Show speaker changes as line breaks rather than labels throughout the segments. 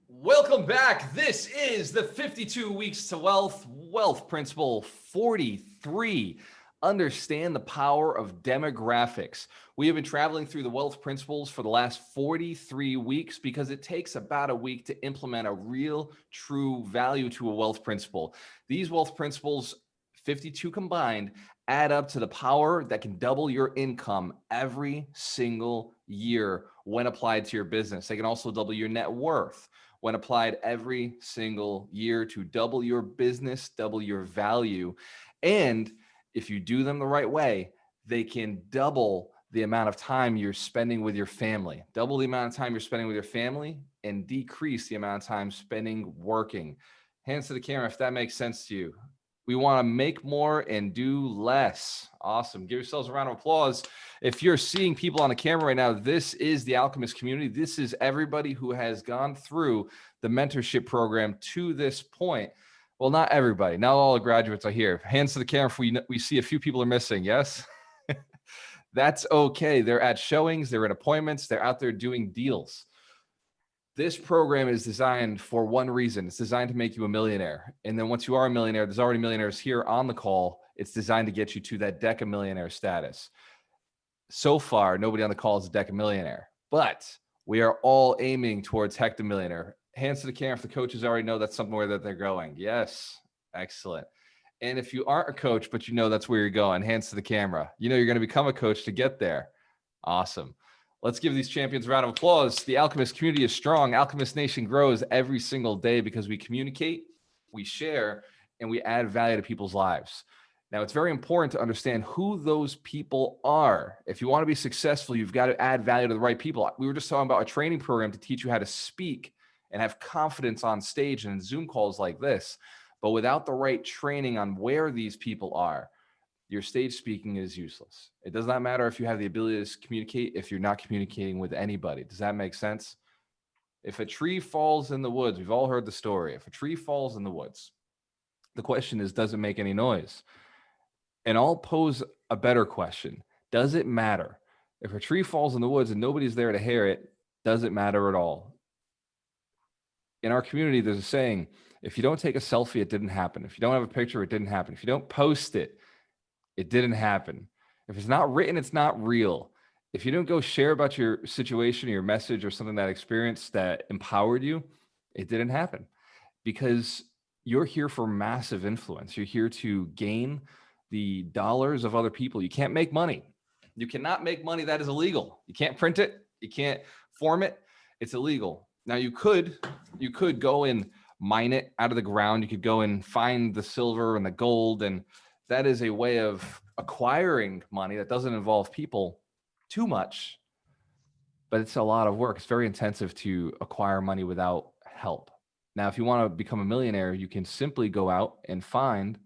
Welcome back. This is the 52 Weeks to Wealth Principle 43. Understand the power of demographics. We have been traveling through the wealth principles for the last 43 weeks because it takes about a week to implement a real, true value to a wealth principle. These wealth principles, 52 combined, add up to the power that can double your income every single year when applied to your business. They can also double your net worth when applied every single year to double your business, double your value. And if you do them the right way, they can double the amount of time you're spending with your family, double the amount of time you're spending with your family, and decrease the amount of time spending working. Hands to the camera if that makes sense to you. We want to make more and do less. Awesome. Give yourselves a round of applause. If you're seeing people on the camera right now, this is the Alchemist community. This is everybody who has gone through the mentorship program to this point. Well, not everybody. Not all the graduates are here. Hands to the camera if we see a few people are missing. Yes? That's okay. They're at showings. They're at appointments. They're out there doing deals. This program is designed for one reason. It's designed to make you a millionaire. And then once you are a millionaire, there's already millionaires here on the call. It's designed to get you to that deca millionaire status. So far, nobody on the call is a deca millionaire, but we are all aiming towards hectamillionaire. Hands to the camera if the coaches already know that's somewhere that they're going. Yes, excellent. And if you aren't a coach, but you know that's where you're going, hands to the camera. You know you're going to become a coach to get there. Awesome. Let's give these champions a round of applause. The Alchemist community is strong. Alchemist Nation grows every single day because we communicate, we share, and we add value to people's lives. Now, it's very important to understand who those people are. If you want to be successful, you've got to add value to the right people. We were just talking about a training program to teach you how to speak and have confidence on stage and in Zoom calls like this. But without the right training on where these people are, your stage speaking is useless. It does not matter if you have the ability to communicate if you're not communicating with anybody. Does that make sense? If a tree falls in the woods, we've all heard the story. If a tree falls in the woods, the question is, does it make any noise? And I'll pose a better question. Does it matter? If a tree falls in the woods and nobody's there to hear it, does it matter at all? In our community, there's a saying, if you don't take a selfie, it didn't happen. If you don't have a picture, it didn't happen. If you don't post it, it didn't happen. If it's not written, it's not real. If you don't go share about your situation or your message or something that experience that empowered you, it didn't happen. Because you're here for massive influence. You're here to gain the dollars of other people. You can't make money. You cannot make money. That is illegal. You can't print it. You can't form it. It's illegal. Now you could go and mine it out of the ground. You could go and find the silver and the gold, and that is a way of acquiring money that doesn't involve people too much, but it's a lot of work. It's very intensive to acquire money without help. Now, if you want to become a millionaire, you can simply go out and find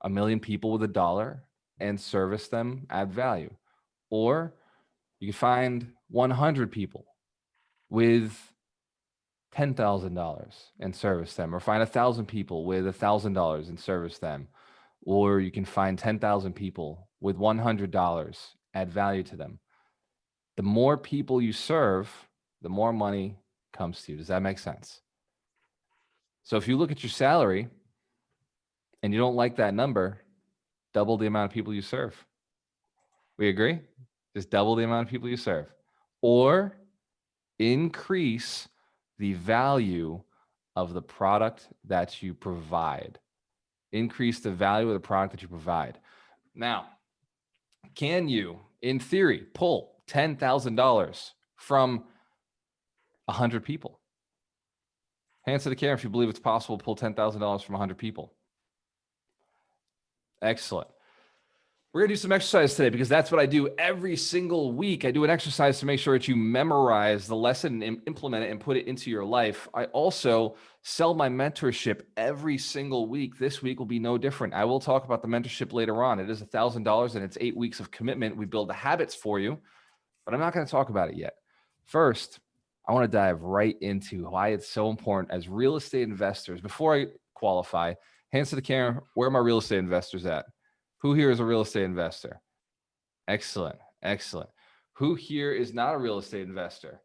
1 million people with $1 and service them, add value. Or you can find 100 people with $10,000 and service them, or find 1,000 people with $1,000 and service them. Or you can find 10,000 people with $100, add value to them. The more people you serve, the more money comes to you. Does that make sense? So if you look at your salary and you don't like that number, double the amount of people you serve. We agree? Just double the amount of people you serve. Or increase the value of the product that you provide. Increase the value of the product that you provide. Now, can you, in theory, pull $10,000 from 100 people? Hands to the camera if you believe it's possible to pull $10,000 from 100 people. Excellent. We're going to do some exercise today because that's what I do every single week. I do an exercise to make sure that you memorize the lesson and implement it and put it into your life. I also sell my mentorship every single week. This week will be no different. I will talk about the mentorship later on. It is $1,000 and it's 8 weeks of commitment. We build the habits for you, but I'm not going to talk about it yet. First, I want to dive right into why it's so important as real estate investors. Before I qualify, hands to the camera, where are my real estate investors at? Who here is a real estate investor? Excellent, excellent. Who here is not a real estate investor?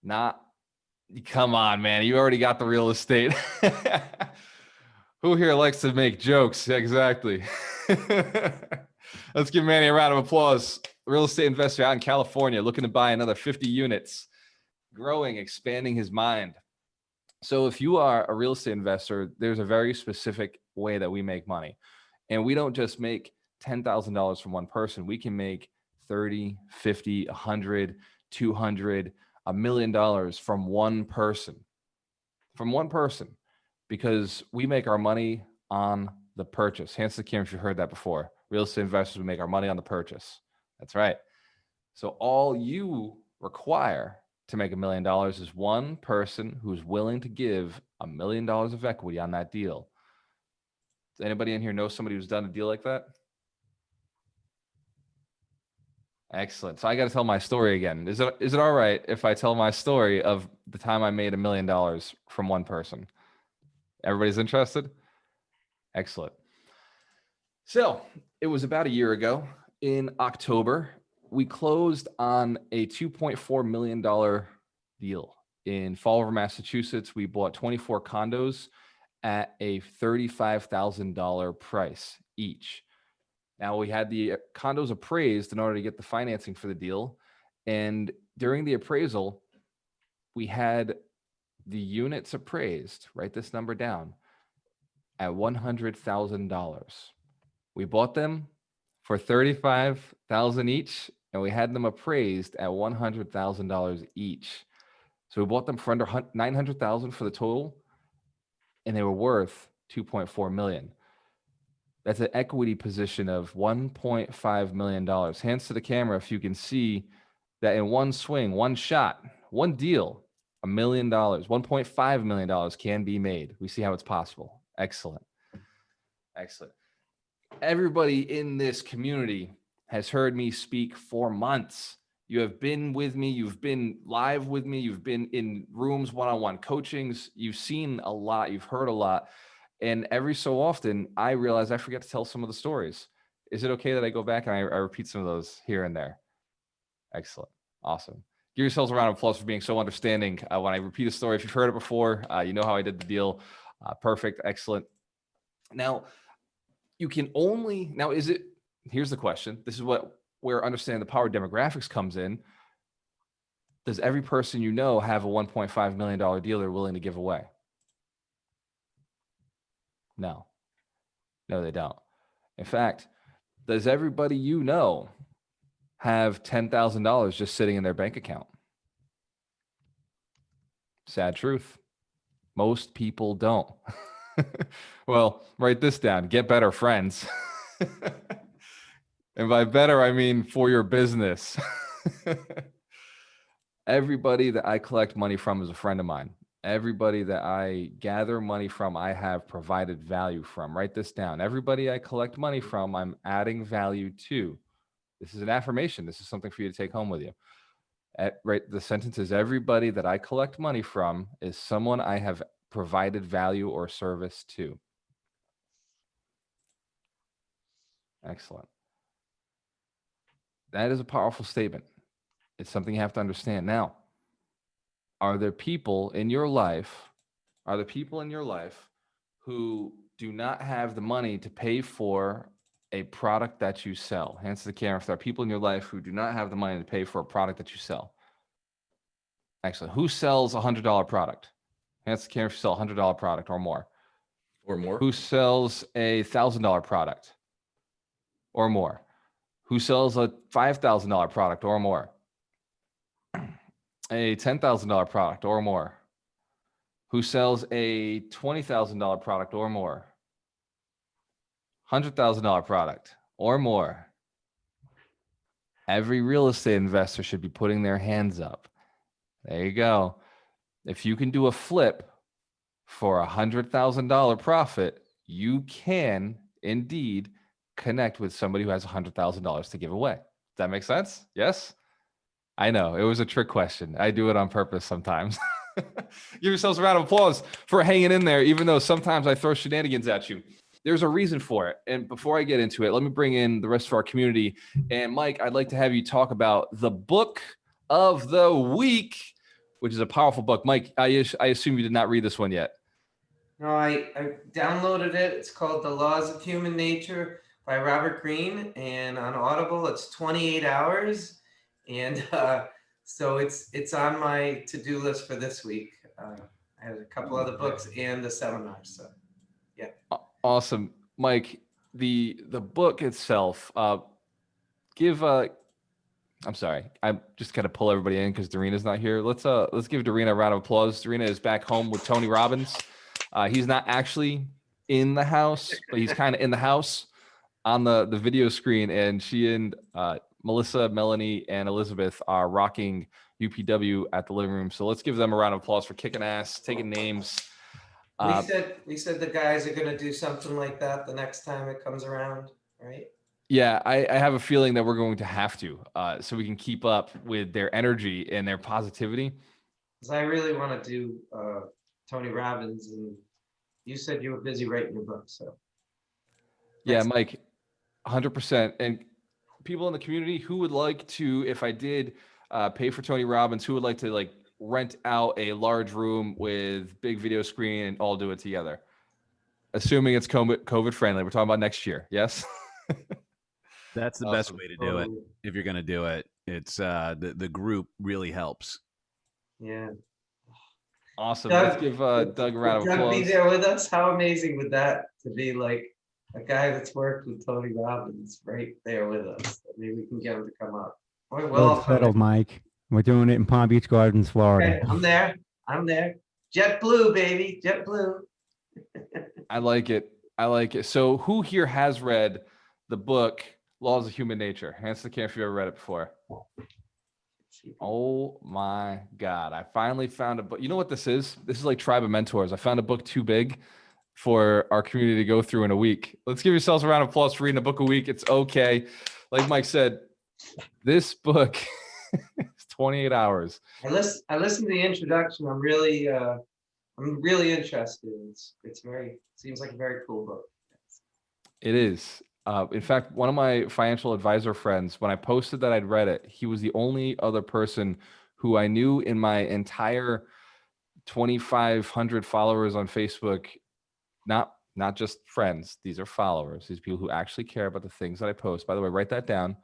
Not Come on, man. You already got the real estate. Who here likes to make jokes? Exactly. Let's give Manny a round of applause. Real estate investor out in California looking to buy another 50 units, growing, expanding his mind. So if you are a real estate investor, there's a very specific way that we make money. And we don't just make $10,000 from one person. We can make 30, 50, 100, 200, $1 million from one person. From one person, because we make our money on the purchase. Hands to the camera if you heard that before. Real estate investors, we make our money on the purchase. That's right. So all you require to make $1 million is one person who's willing to give $1 million of equity on that deal. Does anybody in here know somebody who's done a deal like that? Excellent. So I got to tell my story again. Is it all right if I tell my story of the time I made $1 million from one person? Everybody's interested? Excellent. So it was about a year ago in October. We closed on a $2.4 million deal in Fall River, Massachusetts. We bought 24 condos at a $35,000 price each. Now, we had the condos appraised in order to get the financing for the deal. And during the appraisal, we had the units appraised, write this number down, at $100,000. We bought them for $35,000 each, and we had them appraised at $100,000 each. So we bought them for under $900,000 for the total, and they were worth $2.4 million. That's an equity position of $1.5 million. Hands to the camera if you can see that in one swing, one shot, one deal, $1 million, $1.5 million can be made. We see how it's possible. Excellent. Excellent. Everybody in this community has heard me speak for months. You have been with me. You've been live with me. You've been in rooms, one-on-one coachings. You've seen a lot. You've heard a lot. And every so often, I realize I forget to tell some of the stories. Is it okay that I go back and I repeat some of those here and there? Excellent. Awesome. Give yourselves a round of applause for being so understanding. When I repeat a story, if you've heard it before, you know how I did the deal. Perfect. Excellent. Now, you can only, now is it, here's the question. This is where understanding the power of demographics comes in. Does every person you know have a $1.5 million deal they're willing to give away? No, they don't. In fact, does everybody you know have $10,000 just sitting in their bank account? Sad truth. Most people don't. Well, write this down. Get better friends. And by better, I mean for your business. Everybody that I collect money from is a friend of mine. Everybody that I gather money from, I have provided value from. Write this down. Everybody I collect money from, I'm adding value to. This is an affirmation. This is something for you to take home with you. Right, the sentence is, everybody that I collect money from is someone I have provided value or service to. Excellent. That is a powerful statement. It's something you have to understand. Now, are there people in your life who do not have the money to pay for a product that you sell? Hands to the camera if there are people in your life who do not have the money to pay for a product that you sell. Excellent. Who sells a $100 product? Hands to the camera if you sell a $100 product or more.
Or more.
Who sells a $1,000 product or more? Who sells a $5,000 product or more? A $10,000 product or more? Who sells a $20,000 product or more? $100,000 product or more? Every real estate investor should be putting their hands up. There you go. If you can do a flip for a $100,000 profit, you can indeed connect with somebody who has $100,000 to give away. Does that make sense? Yes? I know, it was a trick question. I do it on purpose sometimes. Give yourselves a round of applause for hanging in there, even though sometimes I throw shenanigans at you. There's a reason for it. And before I get into it, let me bring in the rest of our community. And Mike, I'd like to have you talk about the book of the week. which is a powerful book. Mike, I assume you did not read this one yet.
No, I downloaded it. It's called The Laws of Human Nature by Robert Greene, and on Audible, it's 28 hours. And so it's on my to-do list for this week. I have a couple other books and the seminar. So, yeah.
Awesome, Mike. The book itself. I'm sorry. I'm just gonna pull everybody in because Darina's not here. Let's give Darina a round of applause. Darina is back home with Tony Robbins. He's not actually in the house, but he's kind of in the house on the video screen. And she and Melissa, Melanie, and Elizabeth are rocking UPW at the living room. So let's give them a round of applause for kicking ass, taking names.
We said the guys are gonna do something like that the next time it comes around, right?
Yeah, I have a feeling that we're going to have to, so we can keep up with their energy and their positivity.
Because I really want to do Tony Robbins, and you said you were busy writing your book, so.
Yeah, Mike, 100%. And people in the community who would like to, if I did pay for Tony Robbins, who would like to like rent out a large room with big video screen and all do it together? Assuming it's COVID friendly. We're talking about next year. Yes.
That's the best way to do it. If you're going to do it, it's the group really helps.
Yeah.
Awesome. Let's give Doug a round of applause.
Doug be there with us. How amazing would that to be like a guy that's worked with Tony Robbins right there with us? Maybe we can get him to come up.
Well settled, Mike. We're doing it in Palm Beach Gardens, Florida.
Okay, I'm there. JetBlue, baby. JetBlue.
I like it. So who here has read the book Laws of Human Nature? Hands to the camera if you've ever read it before. Oh my God. I finally found a book. You know what this is? This is like Tribe of Mentors. I found a book too big for our community to go through in a week. Let's give yourselves a round of applause for reading a book a week. It's okay. Like Mike said, this book is 28 hours.
I listened to the introduction. I'm really interested. Seems like a very cool book.
It is. In fact, one of my financial advisor friends, when I posted that I'd read it, he was the only other person who I knew in my entire 2,500 followers on Facebook, not just friends. These are followers. These people who actually care about the things that I post. By the way, write that down.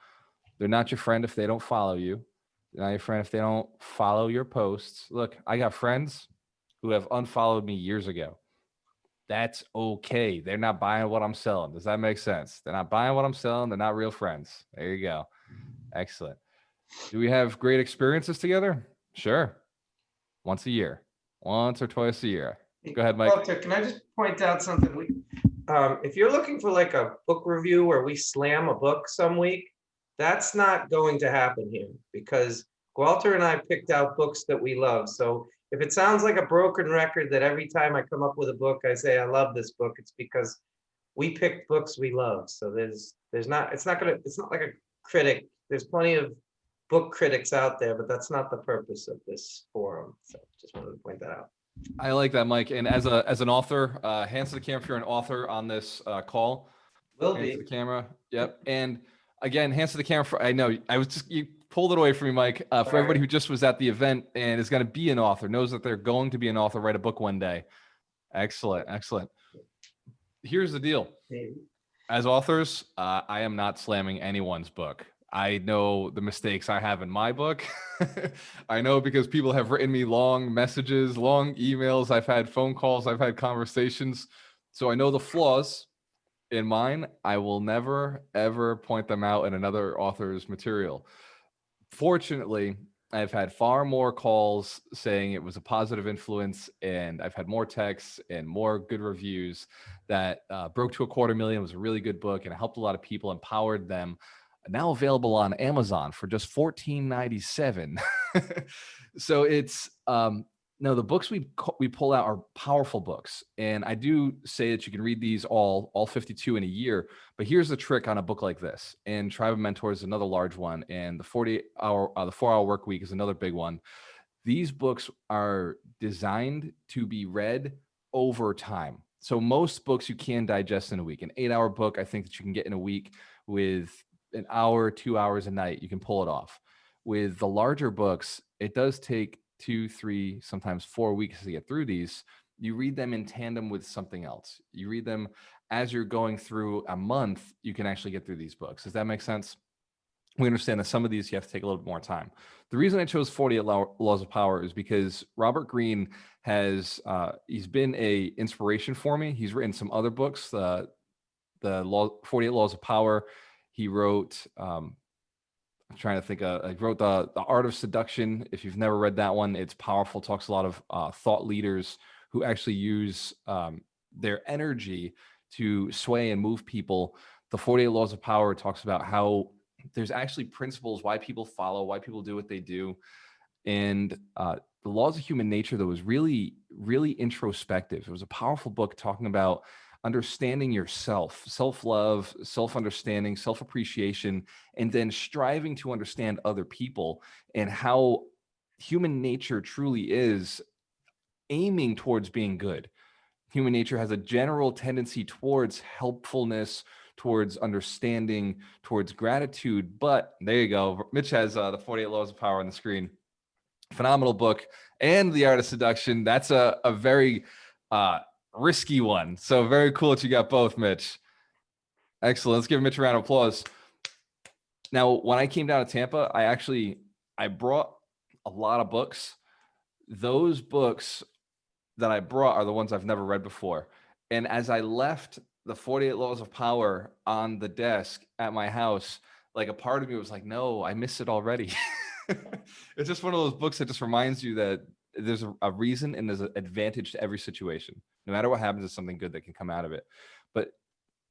They're not your friend if they don't follow you. They're not your friend if they don't follow your posts. Look, I got friends who have unfollowed me years ago. That's okay. They're not buying what I'm selling. Does that make sense? They're not buying what I'm selling. They're not real friends. There you go. Excellent. Do we have great experiences together? Sure. Once or twice a year. Go ahead, Mike.
Walter, can I just point out something? If you're looking for like a book review where we slam a book some week, that's not going to happen here because Walter and I picked out books that we love. So if it sounds like a broken record that every time I come up with a book, I say, I love this book, it's because we picked books we love. So it's not like a critic. There's plenty of book critics out there, but that's not the purpose of this forum. So just wanted to point that out.
I like that, Mike. And as an author, hands to the camera if you're an author on this call.
Will
hands
be.
to the camera. Yep. And again, hands to the camera for, I know you pulled it away from me, Mike. For everybody who just was at the event and is going to be an author, knows that they're going to be an author, write a book one day. Excellent. Here's the deal. As authors, I am not slamming anyone's book. I know the mistakes I have in my book. I know because people have written me long messages, long emails. I've had phone calls. I've had conversations. So I know the flaws in mine. I will never, ever point them out in another author's material. Fortunately, I've had far more calls saying it was a positive influence, and I've had more texts and more good reviews that broke to 250,000. It was a really good book, and it helped a lot of people, empowered them. Now available on Amazon for just $14.97. So it's no, the books we pull out are powerful books, and I do say that you can read these all 52 in a year. But here's the trick on a book like this. And Tribe of Mentors is another large one, and the 4-hour work week is another big one. These books are designed to be read over time. So most books you can digest in a week. An 8-hour book, I think that you can get in a week with an hour, 2 hours a night. You can pull it off. With the larger books, it does take 2, 3, sometimes 4 weeks to get through these. You read them in tandem with something else. You read them as you're going through a month, you can actually get through these books. Does that make sense? We understand that some of these you have to take a little bit more time. The reason I chose 48 Laws of Power is because Robert Greene has, he's been a inspiration for me. He's written some other books, the 48 Laws of Power. He wrote, I'm trying to think, I wrote the Art of Seduction. If you've never read that one, it's powerful. Talks a lot of thought leaders who actually use their energy to sway and move people. The 48 Laws of Power talks about how there's actually principles, why people follow, why people do what they do. And the Laws of Human Nature, though, was really, really introspective. It was a powerful book talking about understanding yourself, self-love, self-understanding, self-appreciation, and then striving to understand other people and how human nature truly is aiming towards being good. Human nature has a general tendency towards helpfulness, towards understanding, towards gratitude. But there you go. Mitch has the 48 Laws of Power on the screen. Phenomenal book. And The Art of Seduction. That's a very risky one. So very cool that you got both, Mitch. Excellent. Let's give Mitch a round of applause. Now, when I came down to Tampa, I brought a lot of books. Those books that I brought are the ones I've never read before. And as I left the 48 Laws of Power on the desk at my house, like a part of me was like, no, I miss it already. It's just one of those books that just reminds you that there's a reason and there's an advantage to every situation. No matter what happens, there's something good that can come out of it.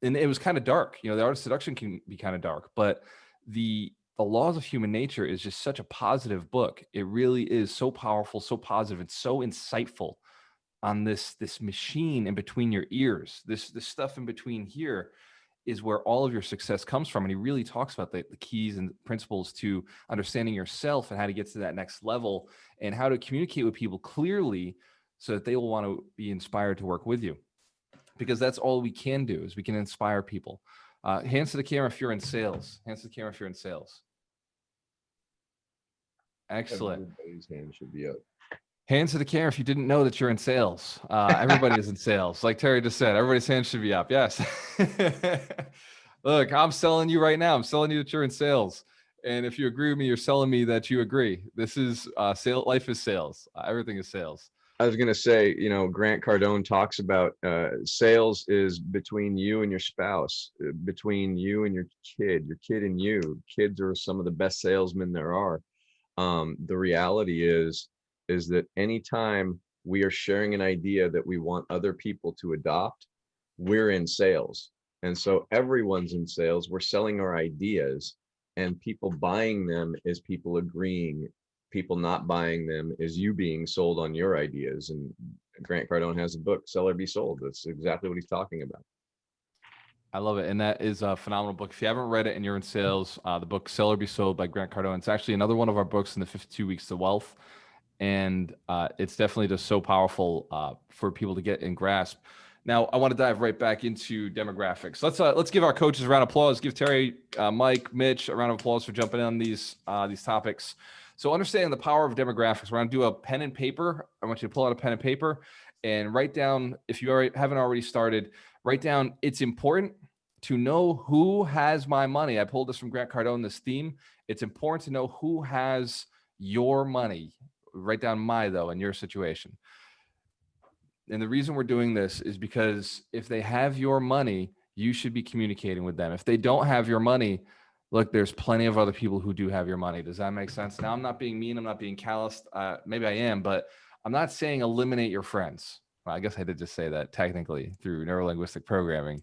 And it was kind of dark. You know, The Art of Seduction can be kind of dark, but the Laws of Human Nature is just such a positive book. It really is so powerful, so positive, and so insightful on this machine in between your ears. This stuff in between here is where all of your success comes from. And he really talks about the keys and principles to understanding yourself and how to get to that next level and how to communicate with people clearly so that they will want to be inspired to work with you. Because that's all we can do, is we can inspire people. Hands to the camera if you're in sales. Hands to the camera if you're in sales. Excellent.
Everybody's hand should be up.
Hands to the camera if you didn't know that you're in sales. Everybody is in sales. Like Terry just said, everybody's hand should be up. Yes. Look, I'm selling you right now. I'm selling you that you're in sales. And if you agree with me, you're selling me that you agree. This is sales. Life is sales. Everything is sales.
I was going to say, you know, Grant Cardone talks about sales is between you and your spouse, between you and your kid and you. Kids are some of the best salesmen there are. The reality is that anytime we are sharing an idea that we want other people to adopt, we're in sales. And so everyone's in sales. We're selling our ideas, and people buying them is people agreeing. People not buying them is you being sold on your ideas. And Grant Cardone has a book, Sell or Be Sold. That's exactly what he's talking about.
I love it. And that is a phenomenal book. If you haven't read it and you're in sales, the book Sell or Be Sold by Grant Cardone. It's actually another one of our books in the 52 Weeks to Wealth. And it's definitely just so powerful for people to get and grasp. Now, I want to dive right back into demographics. Let's give our coaches a round of applause. Give Terry, Mike, Mitch a round of applause for jumping on these topics. So understanding the power of demographics, we're going to do a pen and paper. I want you to pull out a pen and paper and write down, if you haven't already started, write down, it's important to know who has my money. I pulled this from Grant Cardone, this theme. It's important to know who has your money. Write down my, though, in your situation. And the reason we're doing this is because if they have your money, you should be communicating with them. If they don't have your money, look, there's plenty of other people who do have your money. Does that make sense? Now, I'm not being mean. I'm not being calloused. Maybe I am, but I'm not saying eliminate your friends. Well, I guess I did just say that technically through neurolinguistic programming.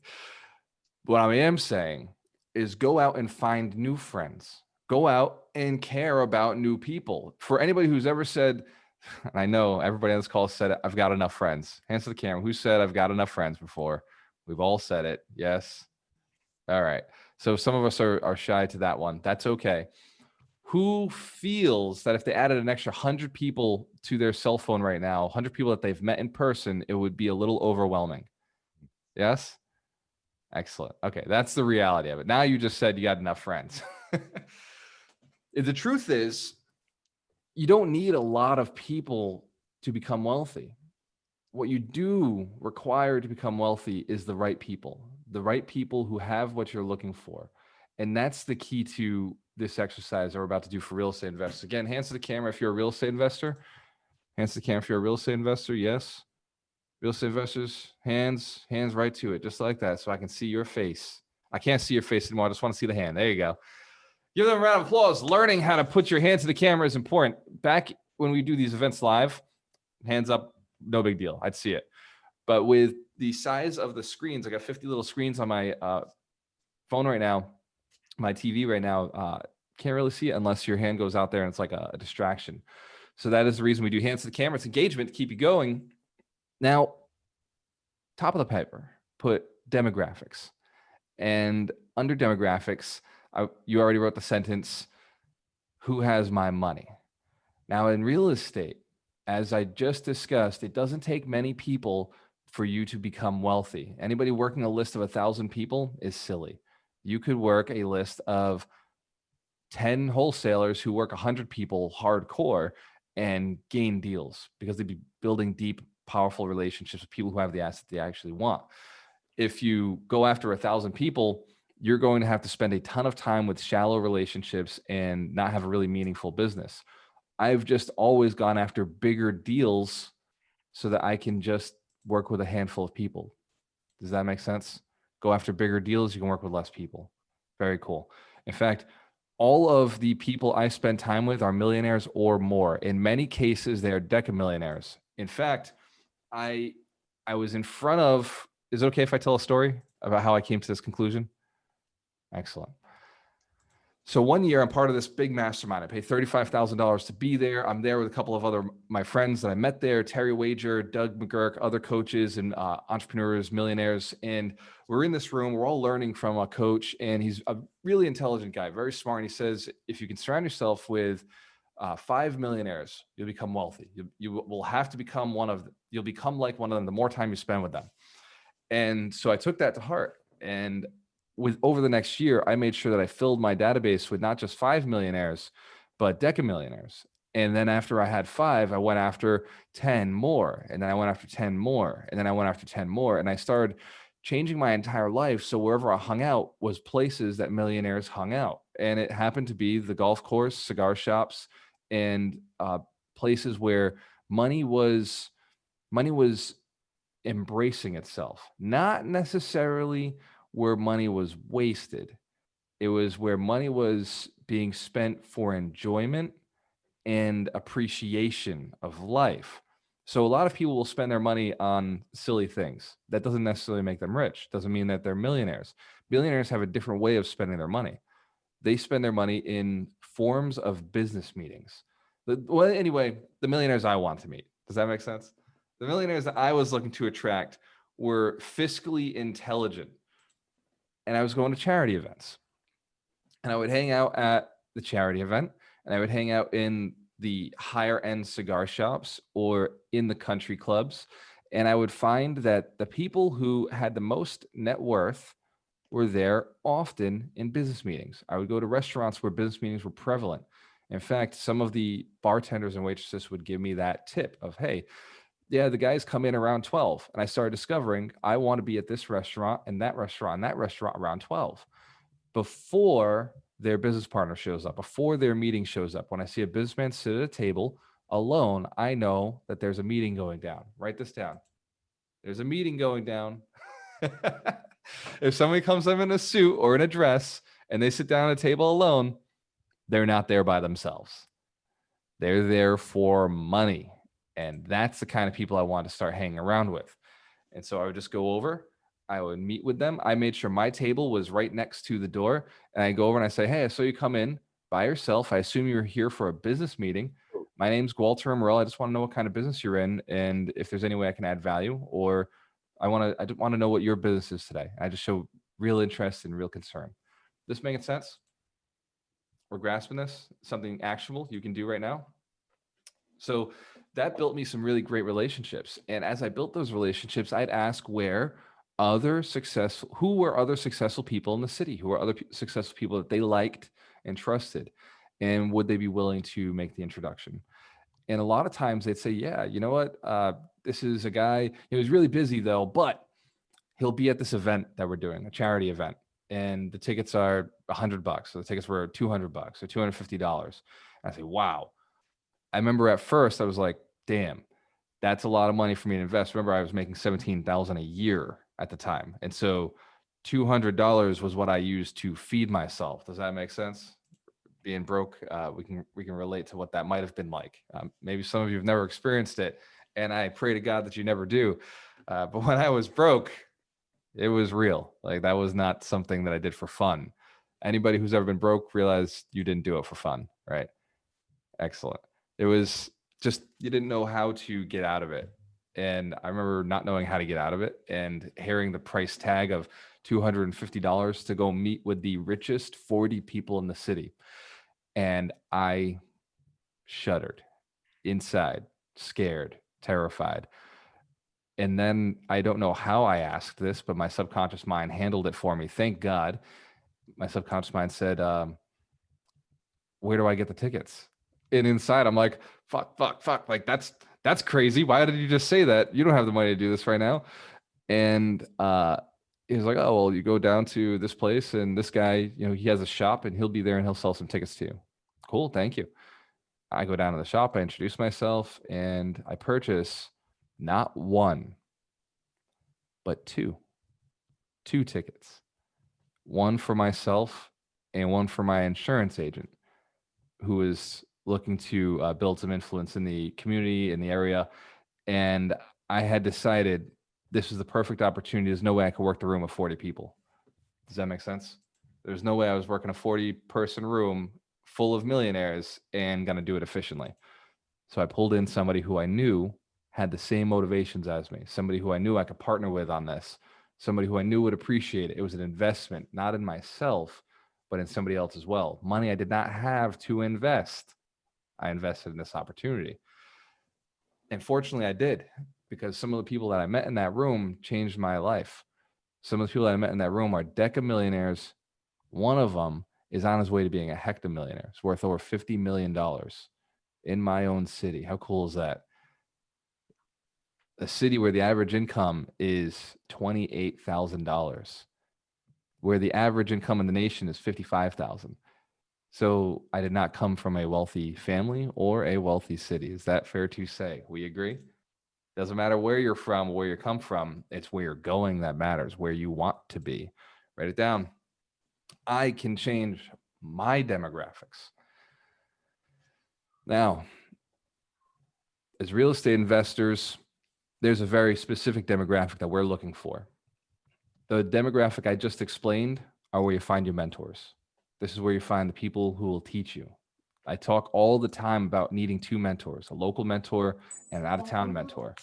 What I am saying is go out and find new friends. Go out and care about new people. For anybody who's ever said, and I know everybody on this call said, I've got enough friends. Hands to the camera. Who said I've got enough friends before? We've all said it. Yes. All right. So some of us are shy to that one. That's okay. Who feels that if they added an extra 100 people to their cell phone right now, 100 people that they've met in person, it would be a little overwhelming? Yes? Excellent. Okay. That's the reality of it. Now you just said you got enough friends. The truth is, you don't need a lot of people to become wealthy. What you do require to become wealthy is the right people who have what you're looking for. And that's the key to this exercise that we're about to do for real estate investors. Again, hands to the camera if you're a real estate investor. Hands to the camera if you're a real estate investor. Yes. Real estate investors, hands right to it, just like that, so I can see your face. I can't see your face anymore. I just want to see the hand. There you go. Give them a round of applause. Learning how to put your hand to the camera is important. Back when we do these events live, hands up, no big deal. I'd see it. But with the size of the screens, I got 50 little screens on my phone right now, my TV right now. Can't really see it unless your hand goes out there and it's like a distraction. So that is the reason we do hands to the camera. It's engagement to keep you going. Now, top of the paper, put demographics. And under demographics, you already wrote the sentence, who has my money? Now, in real estate, as I just discussed, it doesn't take many people for you to become wealthy. Anybody working a list of 1,000 people is silly. You could work a list of 10 wholesalers who work 100 people hardcore and gain deals because they'd be building deep, powerful relationships with people who have the assets they actually want. If you go after 1,000 people, you're going to have to spend a ton of time with shallow relationships and not have a really meaningful business. I've just always gone after bigger deals so that I can just work with a handful of people. Does that make sense? Go after bigger deals, you can work with less people. Very cool. In fact, all of the people I spend time with are millionaires or more. In many cases, they are decamillionaires. In fact, I was in front of, is it okay if I tell a story about how I came to this conclusion? Excellent. So one year I'm part of this big mastermind. I pay $35,000 to be there. I'm there with a couple of other my friends that I met there, Terry Wager, Doug McGurk, other coaches and entrepreneurs, millionaires. And we're in this room. We're all learning from a coach, and he's a really intelligent guy, very smart. And he says, if you can surround yourself with 5 millionaires, you'll become wealthy. You will have to become one of them. You'll become like one of them the more time you spend with them. And so I took that to heart. And over the next year, I made sure that I filled my database with not just 5 millionaires, but decamillionaires. And then after I had 5, I went after 10 more. And then I went after 10 more. And then I went after 10 more. And I started changing my entire life. So wherever I hung out was places that millionaires hung out. And it happened to be the golf course, cigar shops, and places where money was embracing itself, not necessarily where money was wasted. It was where money was being spent for enjoyment and appreciation of life. So a lot of people will spend their money on silly things. That doesn't necessarily make them rich. Doesn't mean that they're millionaires. Millionaires have a different way of spending their money. They spend their money in forms of business meetings. Well, anyway, the millionaires I want to meet. Does that make sense? The millionaires that I was looking to attract were fiscally intelligent. And I was going to charity events. And I would hang out at the charity event, and I would hang out in the higher end cigar shops or in the country clubs. And I would find that the people who had the most net worth were there often in business meetings. I would go to restaurants where business meetings were prevalent. In fact, some of the bartenders and waitresses would give me that tip of, hey, yeah, the guys come in around 12. And I started discovering I want to be at this restaurant and that restaurant around 12 before their business partner shows up, before their meeting shows up. When I see a businessman sit at a table alone, I know that there's a meeting going down. Write this down. There's a meeting going down. If somebody comes up in a suit or in a dress and they sit down at a table alone, they're not there by themselves. They're there for money. And that's the kind of people I want to start hanging around with. And so I would just go over, I would meet with them. I made sure my table was right next to the door. And I go over and I say, hey, I saw you come in by yourself. I assume you're here for a business meeting. My name's Walter Morell. I just want to know what kind of business you're in and if there's any way I can add value, or I want to know what your business is today. I just show real interest and real concern. This making sense? We're grasping this? Something actionable you can do right now? So that built me some really great relationships. And as I built those relationships, I'd ask who were other successful people in the city, who were other successful people that they liked and trusted. And would they be willing to make the introduction? And a lot of times they'd say, yeah, you know what? This is a guy, he was really busy though, but he'll be at this event that we're doing, a charity event. And the tickets are $100. So the tickets were $200 or $250. I say, wow. I remember at first I was like, damn, that's a lot of money for me to invest. Remember, I was making $17,000 a year at the time. And so $200 was what I used to feed myself. Does that make sense? Being broke, we can relate to what that might have been like. Maybe some of you have never experienced it, and I pray to God that you never do. But when I was broke, it was real. Like, that was not something that I did for fun. Anybody who's ever been broke realize you didn't do it for fun, right? Excellent. It was just, you didn't know how to get out of it. And I remember not knowing how to get out of it and hearing the price tag of $250 to go meet with the richest 40 people in the city. And I shuddered inside, scared, terrified. And then I don't know how I asked this, but my subconscious mind handled it for me. Thank God. My subconscious mind said, where do I get the tickets? And inside I'm like, fuck. Like, that's crazy. Why did you just say that? You don't have the money to do this right now. And he was like, oh, well, you go down to this place and this guy, he has a shop and he'll be there and he'll sell some tickets to you. Cool. Thank you. I go down to the shop, I introduce myself, and I purchase not one, but two tickets, one for myself and one for my insurance agent, who is looking to build some influence in the community, in the area. And I had decided this was the perfect opportunity. There's no way I could work the room of 40 people. Does that make sense? There's no way I was working a 40-person room full of millionaires and going to do it efficiently. So I pulled in somebody who I knew had the same motivations as me, somebody who I knew I could partner with on this, somebody who I knew would appreciate it. It was an investment, not in myself, but in somebody else as well. Money I did not have to invest. I invested in this opportunity. And fortunately I did, because some of the people that I met in that room changed my life. Some of the people that I met in that room are deca millionaires. One of them is on his way to being a hectamillionaire. It's worth over $50 million in my own city. How cool is that? A city where the average income is $28,000, where the average income in the nation is $55,000. So I did not come from a wealthy family or a wealthy city. Is that fair to say? We agree? Doesn't matter where you're from, where you come from. It's where you're going that matters, where you want to be. Write it down. I can change my demographics. Now, as real estate investors, there's a very specific demographic that we're looking for. The demographic I just explained are where you find your mentors. This is where you find the people who will teach you. I talk all the time about needing two mentors, a local mentor and an out-of-town mentor.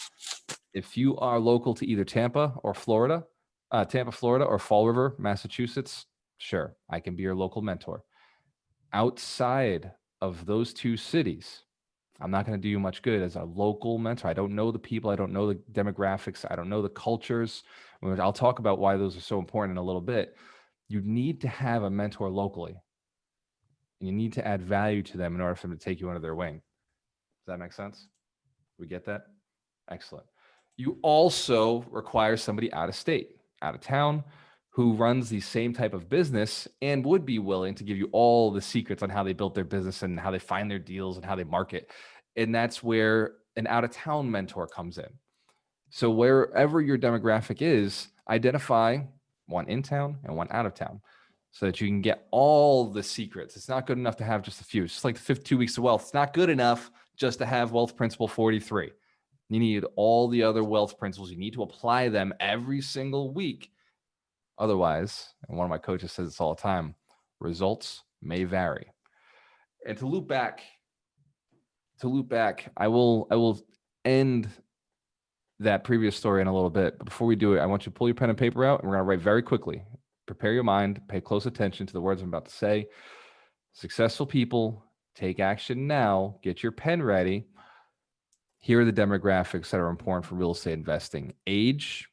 If you are local to either Tampa, Florida, or Fall River, Massachusetts, sure, I can be your local mentor. Outside of those two cities, I'm not going to do you much good as a local mentor. I don't know the people. I don't know the demographics. I don't know the cultures. I'll talk about why those are so important in a little bit. You need to have a mentor locally. You need to add value to them in order for them to take you under their wing. Does that make sense? We get that? Excellent. You also require somebody out of state, out of town, who runs the same type of business and would be willing to give you all the secrets on how they built their business and how they find their deals and how they market. And that's where an out-of-town mentor comes in. So wherever your demographic is, identify one in town and one out of town so that you can get all the secrets. It's not good enough to have just a few. It's just like the 52 weeks of wealth. It's not good enough just to have wealth principle 43. You need all the other wealth principles. You need to apply them every single week. Otherwise, and one of my coaches says this all the time, results may vary. And to loop back, I will end that previous story in a little bit. But before we do it, I want you to pull your pen and paper out, and we're going to write very quickly. Prepare your mind, pay close attention to the words I'm about to say. Successful people take action now. Get your pen ready. Here are the demographics that are important for real estate investing. Age,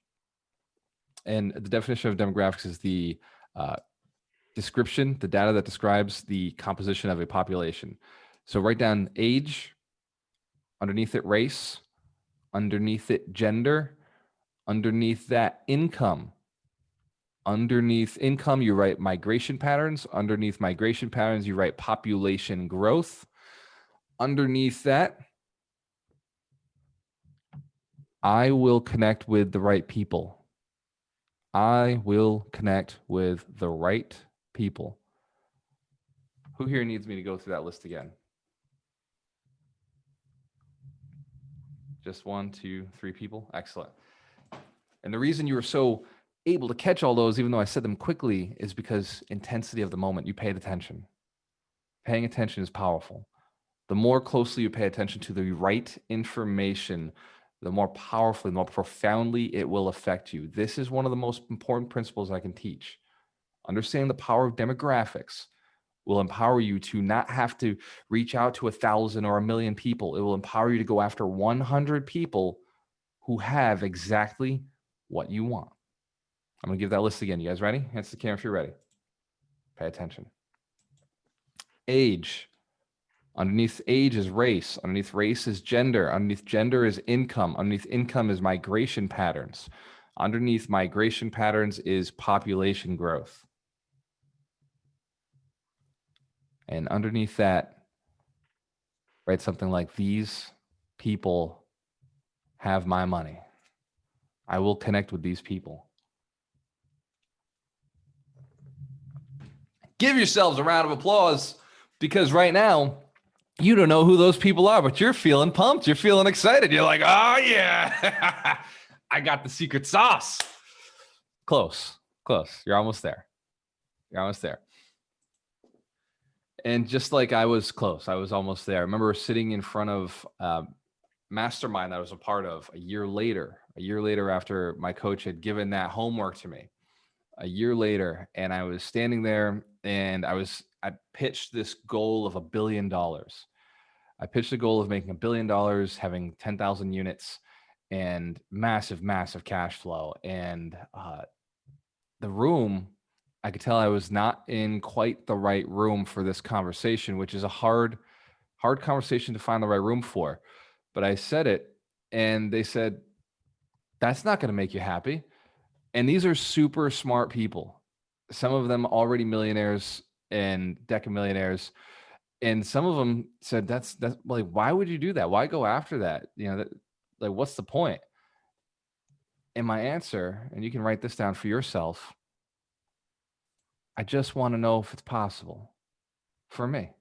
and the definition of demographics is the Description, the data that describes the composition of a population. So write down age, underneath it race, underneath it gender, underneath that income. Underneath income, you write migration patterns. Underneath migration patterns, you write population growth. Underneath that, I will connect with the right people. I will connect with the right people. Who here needs me to go through that list again? Just 1, 2, 3 people? Excellent. And the reason you were so able to catch all those, even though I said them quickly, is because intensity of the moment, you paid attention. Paying attention is powerful. The more closely you pay attention to the right information, the more powerfully, the more profoundly it will affect you. This is one of the most important principles I can teach. Understanding the power of demographics will empower you to not have to reach out to 1,000 or 1,000,000 people. It will empower you to go after 100 people who have exactly what you want. I'm going to give that list again. You guys ready? Hands to the camera if you're ready. Pay attention. Age. Underneath age is race. Underneath race is gender. Underneath gender is income. Underneath income is migration patterns. Underneath migration patterns is population growth. And underneath that, write something like, these people have my money. I will connect with these people. Give yourselves a round of applause, because right now, you don't know who those people are, but you're feeling pumped. You're feeling excited. You're like, oh yeah, I got the secret sauce. Close. You're almost there. And just like I was close, I was almost there. I remember sitting in front of mastermind that I was a part of a year later after my coach had given that homework to me, a year later. And I was standing there and I pitched this goal of $1 billion. I pitched the goal of making $1 billion, having 10,000 units and massive, massive cash flow. And the room, I could tell I was not in quite the right room for this conversation, which is a hard conversation to find the right room for. But I said it and they said, that's not going to make you happy. And these are super smart people. Some of them already millionaires and decamillionaires. And some of them said, that's like, why would you do that? Why go after that? Like, what's the point? And my answer, and you can write this down for yourself, I just want to know if it's possible for me.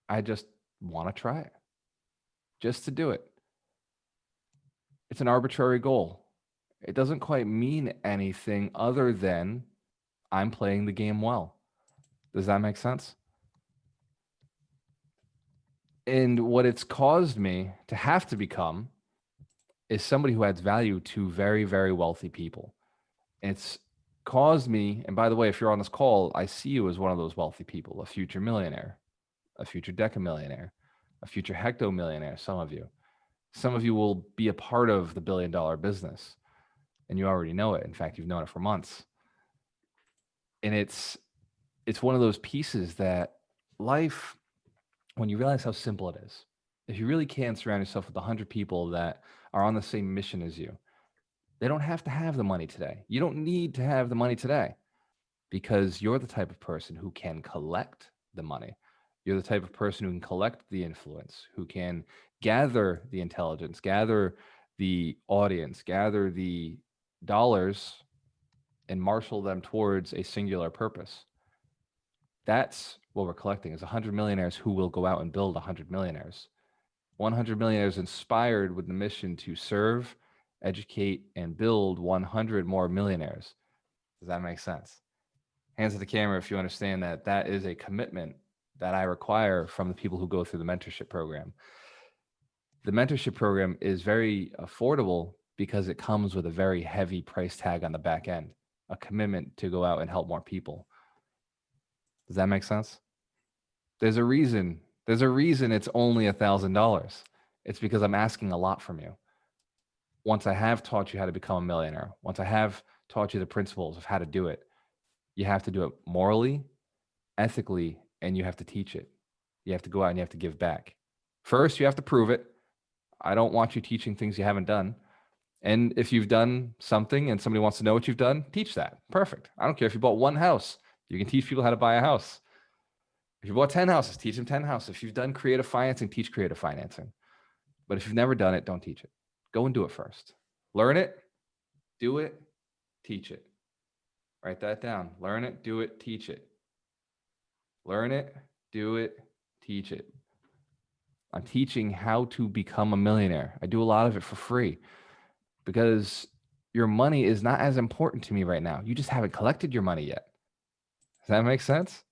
I just want to try it, just to do it. It's an arbitrary goal. It doesn't quite mean anything other than I'm playing the game well. Does that make sense? And what it's caused me to have to become is somebody who adds value to very, very wealthy people. It's caused me, and by the way, if you're on this call, I see you as one of those wealthy people, a future millionaire, a future decamillionaire, a future hectomillionaire, some of you. Some of you will be a part of the $1 billion business, and you already know it. In fact, you've known it for months. And it's one of those pieces that life, when you realize how simple it is, if you really can surround yourself with 100 people that are on the same mission as you, they don't have to have the money today. You don't need to have the money today, because you're the type of person who can collect the money. You're the type of person who can collect the influence, who can gather the intelligence, gather the audience, gather the dollars, and marshal them towards a singular purpose. That's what we're collecting, is 100 millionaires who will go out and build 100 millionaires. 100 millionaires inspired with the mission to serve, educate, and build 100 more millionaires. Does that make sense? Hands to the camera if you understand that that is a commitment that I require from the people who go through the mentorship program. The mentorship program is very affordable because it comes with a very heavy price tag on the back end, a commitment to go out and help more people. Does that make sense? There's a reason it's only $1,000. It's because I'm asking a lot from you. Once I have taught you how to become a millionaire, once I have taught you the principles of how to do it, You have to do it morally, ethically, and you have to teach it. You have to go out and you have to give back. First, you have to prove it. I don't want you teaching things you haven't done. And if you've done something and somebody wants to know what you've done, teach that. Perfect. I don't care if you bought one house. You can teach people how to buy a house. If you bought 10 houses, teach them 10 houses. If you've done creative financing, teach creative financing. But if you've never done it, don't teach it. Go and do it first. Learn it, do it, teach it. Write that down. Learn it, do it, teach it. Learn it, do it, teach it. I'm teaching how to become a millionaire. I do a lot of it for free because your money is not as important to me right now. You just haven't collected your money yet. Does that make sense?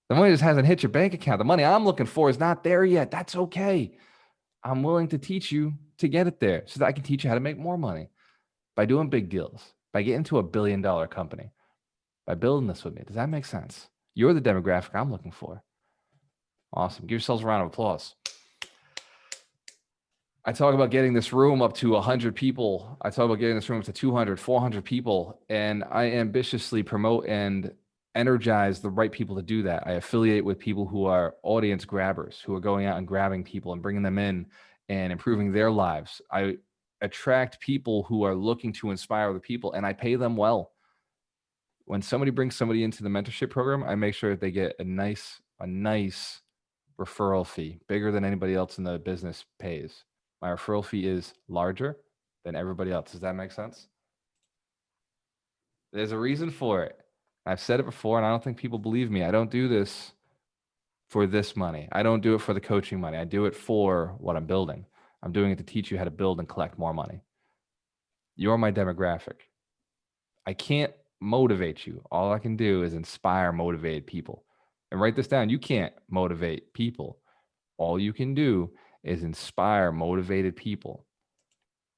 The money just hasn't hit your bank account. The money I'm looking for is not there yet. That's okay. I'm willing to teach you to get it there so that I can teach you how to make more money by doing big deals, by getting to $1 billion company, by building this with me. Does that make sense? You're the demographic I'm looking for. Awesome. Give yourselves a round of applause. I talk about getting this room up to 100 people. I talk about getting this room up to 200, 400 people, and I ambitiously promote and energize the right people to do that. I affiliate with people who are audience grabbers, who are going out and grabbing people and bringing them in and improving their lives. I attract people who are looking to inspire other people, and I pay them well. When somebody brings somebody into the mentorship program, I make sure that they get a nice referral fee, bigger than anybody else in the business pays. My referral fee is larger than everybody else. Does that make sense? There's a reason for it. I've said it before, and I don't think people believe me. I don't do this for this money. I don't do it for the coaching money. I do it for what I'm building. I'm doing it to teach you how to build and collect more money. You're my demographic. I can't motivate you. All I can do is inspire motivated people. And write this down. You can't motivate people. All you can do is inspire motivated people.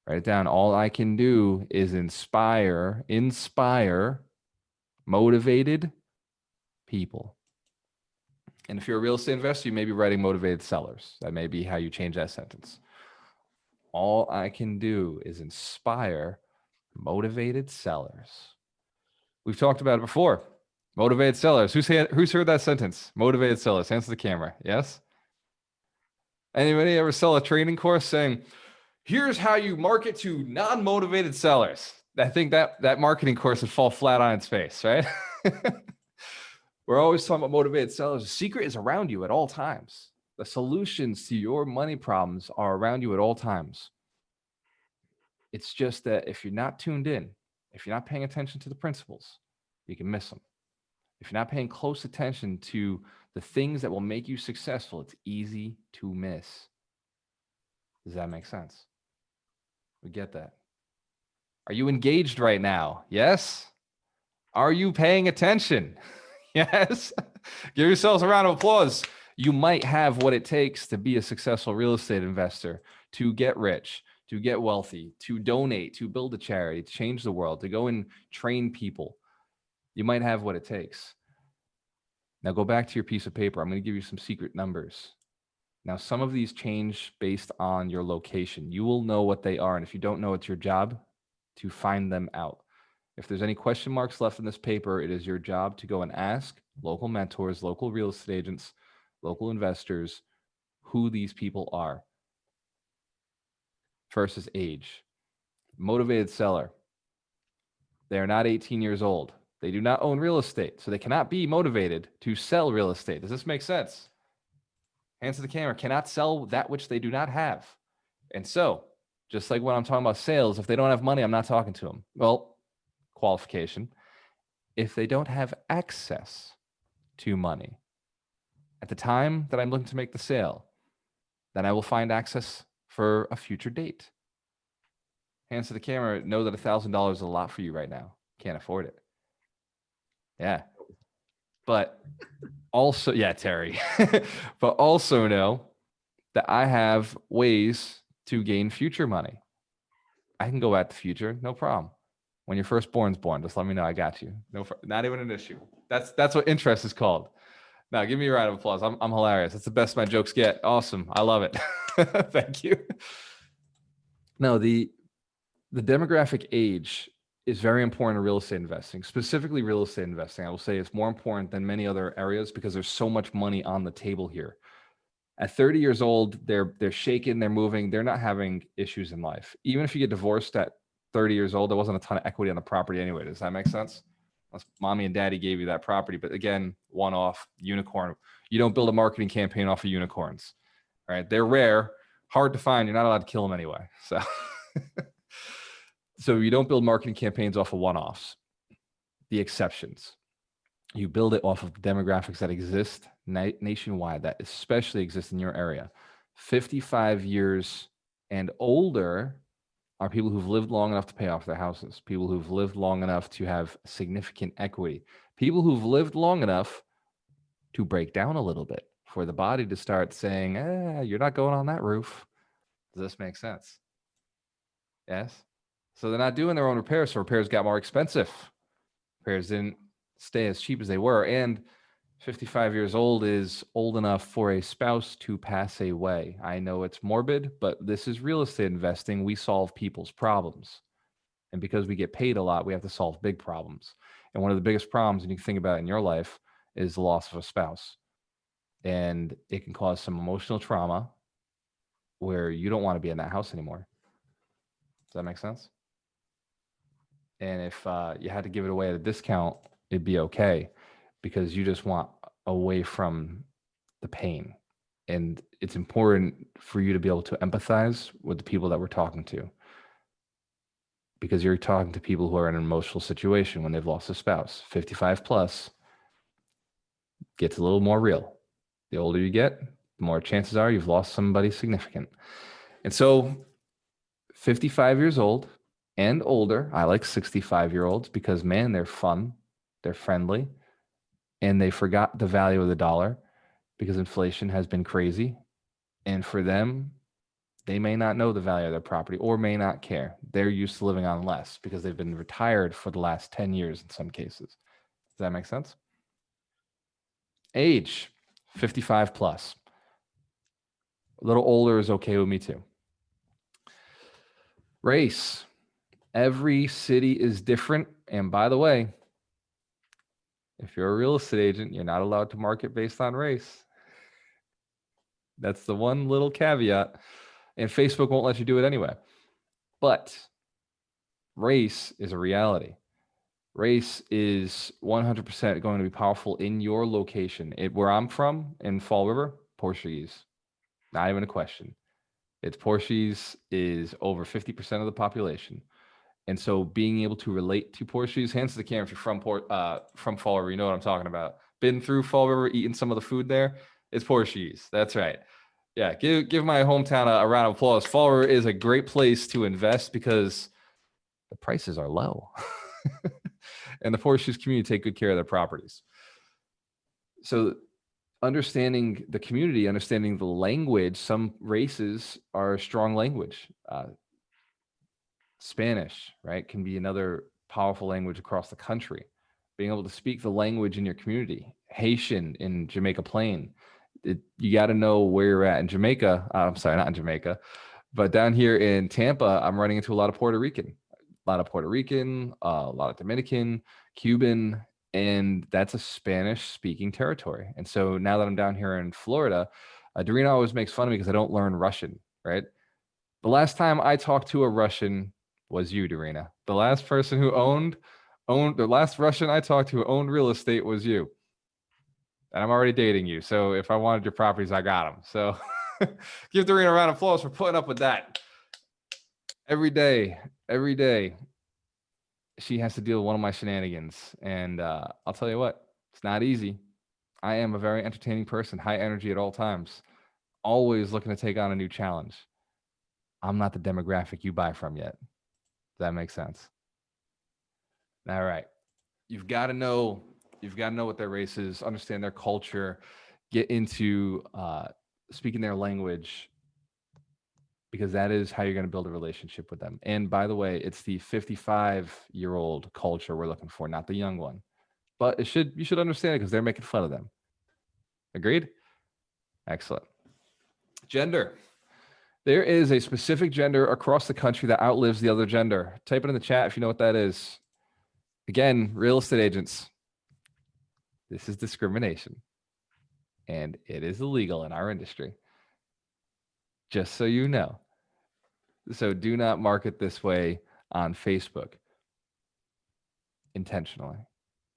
Write it down. All I can do is inspire motivated people. And if you're a real estate investor, you may be writing motivated sellers. That may be how you change that sentence. All I can do is inspire motivated sellers. We've talked about it before. Motivated sellers. Who's heard that sentence? Motivated sellers. Hands to the camera. Yes? Anybody ever sell a training course saying, here's how you market to non-motivated sellers? I think that marketing course would fall flat on its face, right? We're always talking about motivated sellers. The secret is around you at all times. The solutions to your money problems are around you at all times. It's just that if you're not tuned in, if you're not paying attention to the principles, you can miss them. If you're not paying close attention to the things that will make you successful, it's easy to miss. Does that make sense? We get that. Are you engaged right now? Yes? Are you paying attention? Yes? Give yourselves a round of applause. You might have what it takes to be a successful real estate investor, to get rich, to get wealthy, to donate, to build a charity, to change the world, to go and train people. You might have what it takes. Now go back to your piece of paper. I'm going to give you some secret numbers. Now, some of these change based on your location. You will know what they are. And if you don't know, it's your job to find them out. If there's any question marks left in this paper, it is your job to go and ask local mentors, local real estate agents, local investors, who these people are. First is age. Motivated seller. They are not 18 years old. They do not own real estate, so they cannot be motivated to sell real estate. Does this make sense? Hands to the camera. Cannot sell that which they do not have. And so, just like when I'm talking about sales, if they don't have money, I'm not talking to them. Well, qualification. If they don't have access to money at the time that I'm looking to make the sale, then I will find access for a future date. Hands to the camera. Know that $1,000 is a lot for you right now. Can't afford it. Yeah. But also, yeah, Terry, but also know that I have ways to gain future money. I can go at the future, no problem. When your firstborn's born, just let me know. I got you. No, not even an issue. That's what interest is called. Now, give me a round of applause. I'm hilarious. That's the best my jokes get. Awesome. I love it. Thank you. No, the demographic age is very important in real estate investing, specifically real estate investing. I will say it's more important than many other areas because there's so much money on the table here. At 30 years old, they're shaking, they're moving, they're not having issues in life. Even if you get divorced at 30 years old, there wasn't a ton of equity on the property anyway. Does that make sense? Unless mommy and daddy gave you that property. But again, one-off unicorn. You don't build a marketing campaign off of unicorns, right? They're rare, hard to find. You're not allowed to kill them anyway. So, so you don't build marketing campaigns off of one-offs, the exceptions. You build it off of demographics that exist nationwide, that especially exist in your area. 55 years and older are people who've lived long enough to pay off their houses, people who've lived long enough to have significant equity, people who've lived long enough to break down a little bit for the body to start saying, you're not going on that roof. Does this make sense? Yes. So they're not doing their own repairs. So repairs got more expensive. Repairs didn't stay as cheap as they were. And 55 years old is old enough for a spouse to pass away. I know it's morbid, but this is real estate investing. We solve people's problems. And because we get paid a lot, we have to solve big problems. And one of the biggest problems, and you can think about it in your life, is the loss of a spouse. And it can cause some emotional trauma where you don't want to be in that house anymore. Does that make sense? And if you had to give it away at a discount, it'd be okay because you just want away from the pain. And it's important for you to be able to empathize with the people that we're talking to, because you're talking to people who are in an emotional situation when they've lost a spouse. 55 plus gets a little more real. The older you get, the more chances are you've lost somebody significant. And so 55 years old and older, I like 65-year-olds because, man, they're fun, they're friendly, and they forgot the value of the dollar because inflation has been crazy. And for them, they may not know the value of their property or may not care. They're used to living on less because they've been retired for the last 10 years in some cases. Does that make sense? Age, 55 plus. A little older is okay with me too. Race. Every city is different. And by the way, if you're a real estate agent, you're not allowed to market based on race. That's the one little caveat. And Facebook won't let you do it anyway. But race is a reality. Race is 100% going to be powerful in your location. Where I'm from, in Fall River, Portuguese. Not even a question. It's Portuguese is over 50% of the population. And so being able to relate to Portuguese, hands to the camera if you're from Fall River, you know what I'm talking about. Been through Fall River, eaten some of the food there. It's Portuguese. That's right. Yeah, give my hometown a round of applause. Fall River is a great place to invest because the prices are low. And the Portuguese community take good care of their properties. So understanding the community, understanding the language, some races are a strong language. Spanish, right, can be another powerful language across the country. Being able to speak the language in your community. Haitian in Jamaica Plain. You got to know where you're at in Jamaica. I'm sorry, not in Jamaica, but down here in Tampa, I'm running into a lot of Puerto Rican, a lot of Dominican, Cuban, and that's a Spanish speaking territory. And so now that I'm down here in Florida, Dorina always makes fun of me because I don't learn Russian, right? The last time I talked to a Russian was you, Dorina. The last person who owned the last Russian I talked to who owned real estate was you. And I'm already dating you. So if I wanted your properties, I got them. So give Dorina a round of applause for putting up with that. Every day, she has to deal with one of my shenanigans. And I'll tell you what, it's not easy. I am a very entertaining person, high energy at all times, always looking to take on a new challenge. I'm not the demographic you buy from yet. Does that make sense? All right. You've got to know what their race is, understand their culture, get into speaking their language, because that is how you're going to build a relationship with them. And by the way, it's the 55-year-old culture we're looking for, not the young one. But you should understand it because they're making fun of them. Agreed? Excellent. Gender. There is a specific gender across the country that outlives the other gender. Type it in the chat if you know what that is. Again, real estate agents. This is discrimination. And it is illegal in our industry. Just so you know. So do not market this way on Facebook intentionally.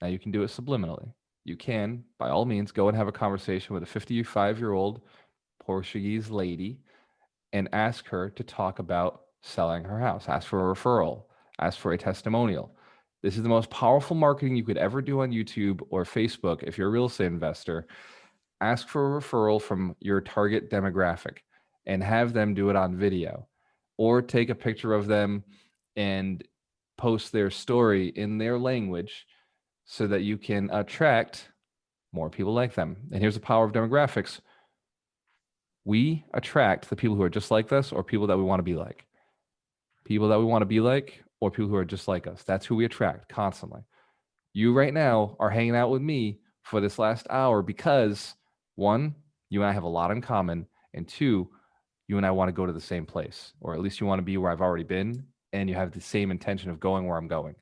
Now you can do it subliminally. You can, by all means, go and have a conversation with a 55-year-old Portuguese lady and ask her to talk about selling her house. Ask for a referral. Ask for a testimonial. This is the most powerful marketing you could ever do on YouTube or Facebook if you're a real estate investor. Ask for a referral from your target demographic and have them do it on video, or take a picture of them and post their story in their language so that you can attract more people like them. And here's the power of demographics. We attract the people who are just like us or people that we want to be like. People that we want to be like or people who are just like us. That's who we attract constantly. You right now are hanging out with me for this last hour because, one, you and I have a lot in common, and two, you and I want to go to the same place, or at least you want to be where I've already been, and you have the same intention of going where I'm going.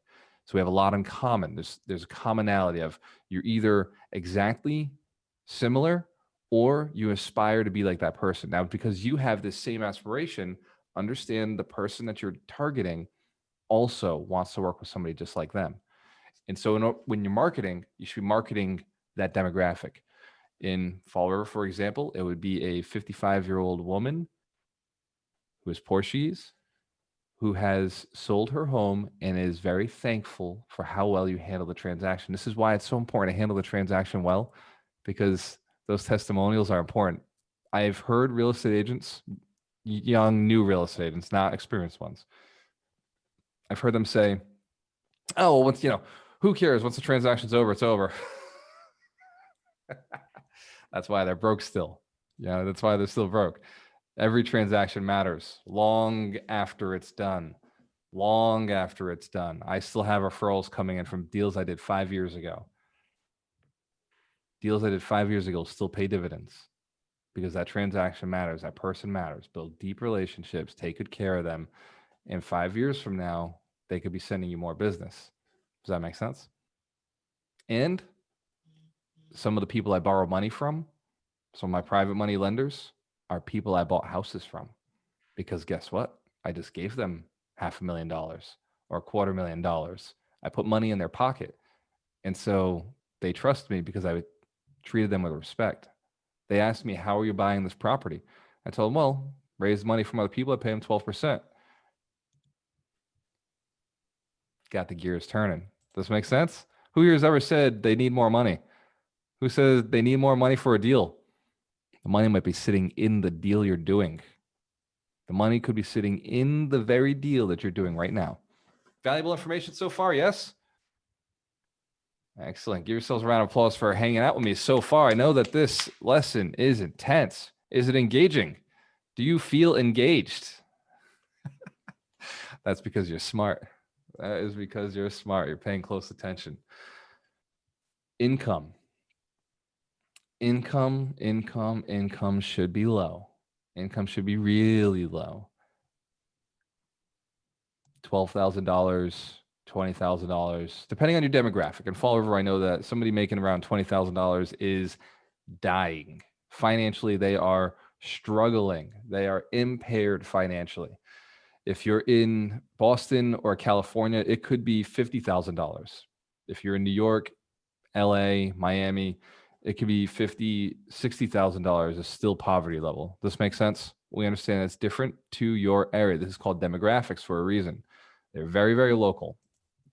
So we have a lot in common. There's a commonality of you're either exactly similar or you aspire to be like that person. Now, because you have this same aspiration, understand the person that you're targeting also wants to work with somebody just like them. And so when you're marketing, you should be marketing that demographic. In Fall River, for example, it would be a 55-year-old woman who is Portuguese, who has sold her home and is very thankful for how well you handle the transaction. This is why it's so important to handle the transaction well, because those testimonials are important. I've heard real estate agents, young, new real estate agents, not experienced ones. I've heard them say, oh, well, once, who cares? Once the transaction's over, it's over. That's why they're broke still. That's why they're still broke. Every transaction matters long after it's done. Long after it's done. I still have referrals coming in from deals I did 5 years ago. Deals I did 5 years ago still pay dividends because that transaction matters. That person matters. Build deep relationships, take good care of them. And 5 years from now, they could be sending you more business. Does that make sense? And some of the people I borrow money from, some of my private money lenders, are people I bought houses from, because guess what? I just gave them $500,000 or $250,000. I put money in their pocket. And so they trust me because I treated them with respect. They asked me, how are you buying this property? I told them, well, raise money from other people. I pay them 12%. Got the gears turning. Does this make sense? Who here has ever said they need more money? Who says they need more money for a deal? The money might be sitting in the deal you're doing. The money could be sitting in the very deal that you're doing right now. Valuable information so far, yes? Excellent. Give yourselves a round of applause for hanging out with me so far. I know that this lesson is intense. Is it engaging? Do you feel engaged? That's because you're smart. That is because you're smart. You're paying close attention. Income should be low. Income should be really low. $12,000, $20,000, depending on your demographic. In Fall River, I know that somebody making around $20,000 is dying. Financially, they are struggling. They are impaired financially. If you're in Boston or California, it could be $50,000. If you're in New York, LA, Miami, it could be $50,000, $60,000 is still poverty level. Does this make sense? We understand it's different to your area. This is called demographics for a reason. They're very, very local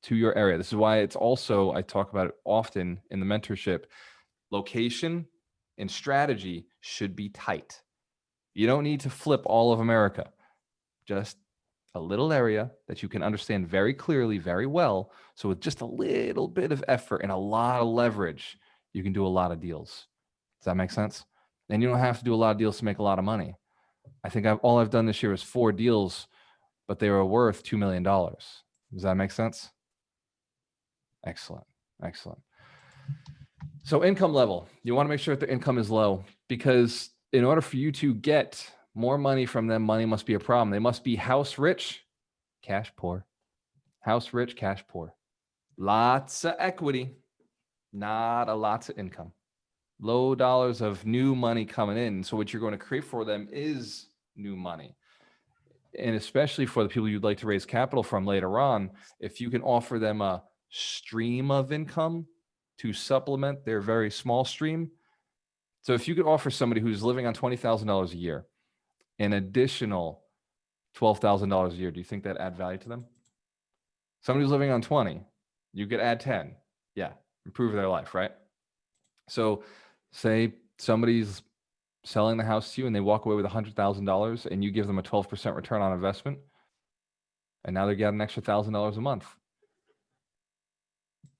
to your area. This is why it's also, I talk about it often in the mentorship, location and strategy should be tight. You don't need to flip all of America. Just a little area that you can understand very clearly, very well. So with just a little bit of effort and a lot of leverage, you can do a lot of deals. Does that make sense? And you don't have to do a lot of deals to make a lot of money. I think all I've done this year is 4 deals, but they were worth $2 million. Does that make sense? Excellent. Excellent. So income level, you want to make sure that the income is low, because in order for you to get More money from them, money must be a problem. They must be house rich, cash poor. House rich, cash poor. Lots of equity, not a lots of income. Low dollars of new money coming in. So what you're going to create for them is new money. And especially for the people you'd like to raise capital from later on, if you can offer them a stream of income to supplement their very small stream. So if you could offer somebody who's living on $20,000 a year, an additional $12,000 a year, do you think that add value to them? Somebody who's living on 20, you could add 10. Yeah, improve their life, right? So say somebody's selling the house to you and they walk away with $100,000 and you give them a 12% return on investment, and now they're getting an extra $1,000 a month.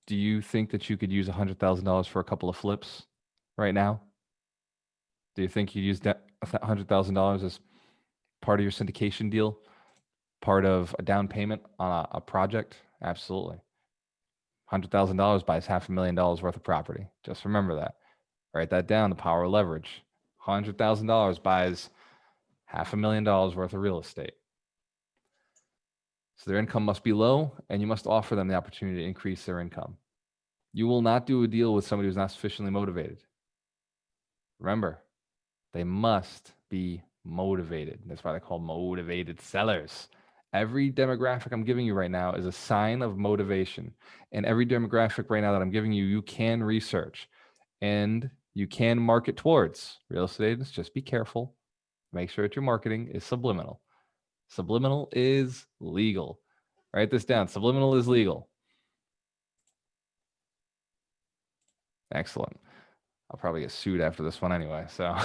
Do you think that you could use $100,000 for a couple of flips right now? Do you think you'd use that $100,000 as part of your syndication deal, part of a down payment on a project? Absolutely. $100,000 buys $500,000 worth of property. Just remember that. Write that down, the power of leverage. $100,000 buys $500,000 worth of real estate. So their income must be low, and you must offer them the opportunity to increase their income. You will not do a deal with somebody who's not sufficiently motivated. Remember, they must be motivated. That's why they're called motivated sellers. Every demographic I'm giving you right now is a sign of motivation. And every demographic right now that I'm giving you, you can research and you can market towards. Real estate agents, just be careful. Make sure that your marketing is subliminal. Subliminal is legal. Write this down. Subliminal is legal. Excellent. I'll probably get sued after this one anyway. So,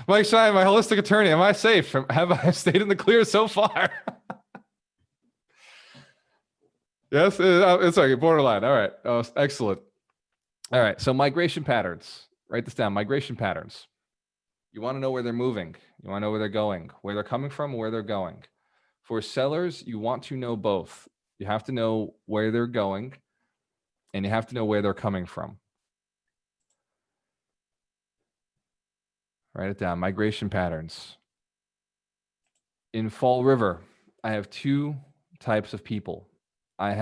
Mike Schein, my holistic attorney, am I safe? Have I stayed in the clear so far? Yes, it's okay. Borderline. All right. Oh, excellent. All right. So migration patterns. Write this down. Migration patterns. You want to know where they're moving. You want to know where they're going, where they're coming from, where they're going. For sellers, you want to know both. You have to know where they're going, and you have to know where they're coming from. Write it down. Migration patterns. In Fall River, I have two types of people. I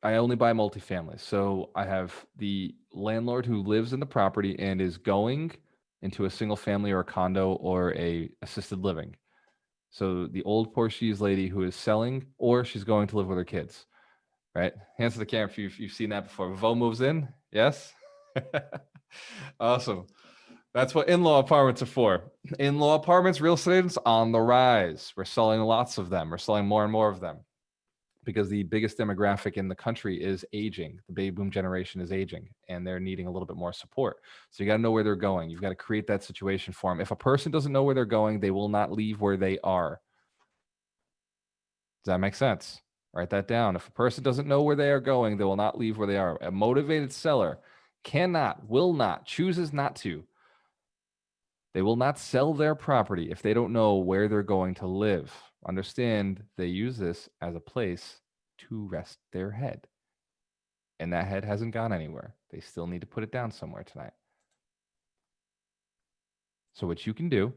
only buy multifamily. So I have the landlord who lives in the property and is going into a single family or a condo or a assisted living. So the old Portuguese lady who is selling, or she's going to live with her kids, right? Hands to the camera if you've seen that before. Vo moves in. Yes. Awesome. That's what in-law apartments are for. In-law apartments, real estate agents on the rise. We're selling lots of them. We're selling more and more of them because the biggest demographic in the country is aging. The baby boom generation is aging and they're needing a little bit more support. So you got to know where they're going. You've got to create that situation for them. If a person doesn't know where they're going, they will not leave where they are. Does that make sense? Write that down. If a person doesn't know where they are going, they will not leave where they are. A motivated seller cannot, will not, chooses not to. They will not sell their property if they don't know where they're going to live. Understand, they use this as a place to rest their head. And that head hasn't gone anywhere. They still need to put it down somewhere tonight. So what you can do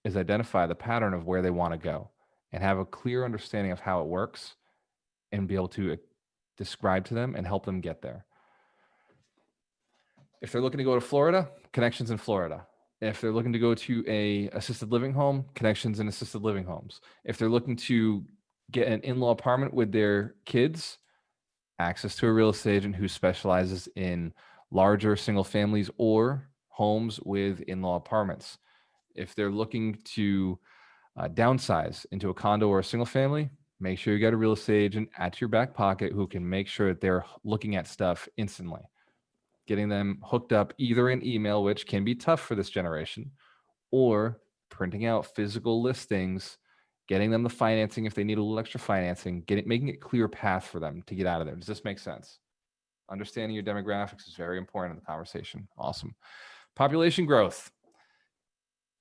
is identify the pattern of where they want to go and have a clear understanding of how it works and be able to describe to them and help them get there. If they're looking to go to Florida, connections in Florida. If they're looking to go to a assisted living home, connections in assisted living homes. If they're looking to get an in-law apartment with their kids, access to a real estate agent who specializes in larger single families or homes with in-law apartments. If they're looking to downsize into a condo or a single family, make sure you got a real estate agent at your back pocket who can make sure that they're looking at stuff instantly. Getting them hooked up either in email, which can be tough for this generation, or printing out physical listings, getting them the financing if they need a little extra financing, making it clear path for them to get out of there. Does this make sense? Understanding your demographics is very important in the conversation. Awesome. Population growth.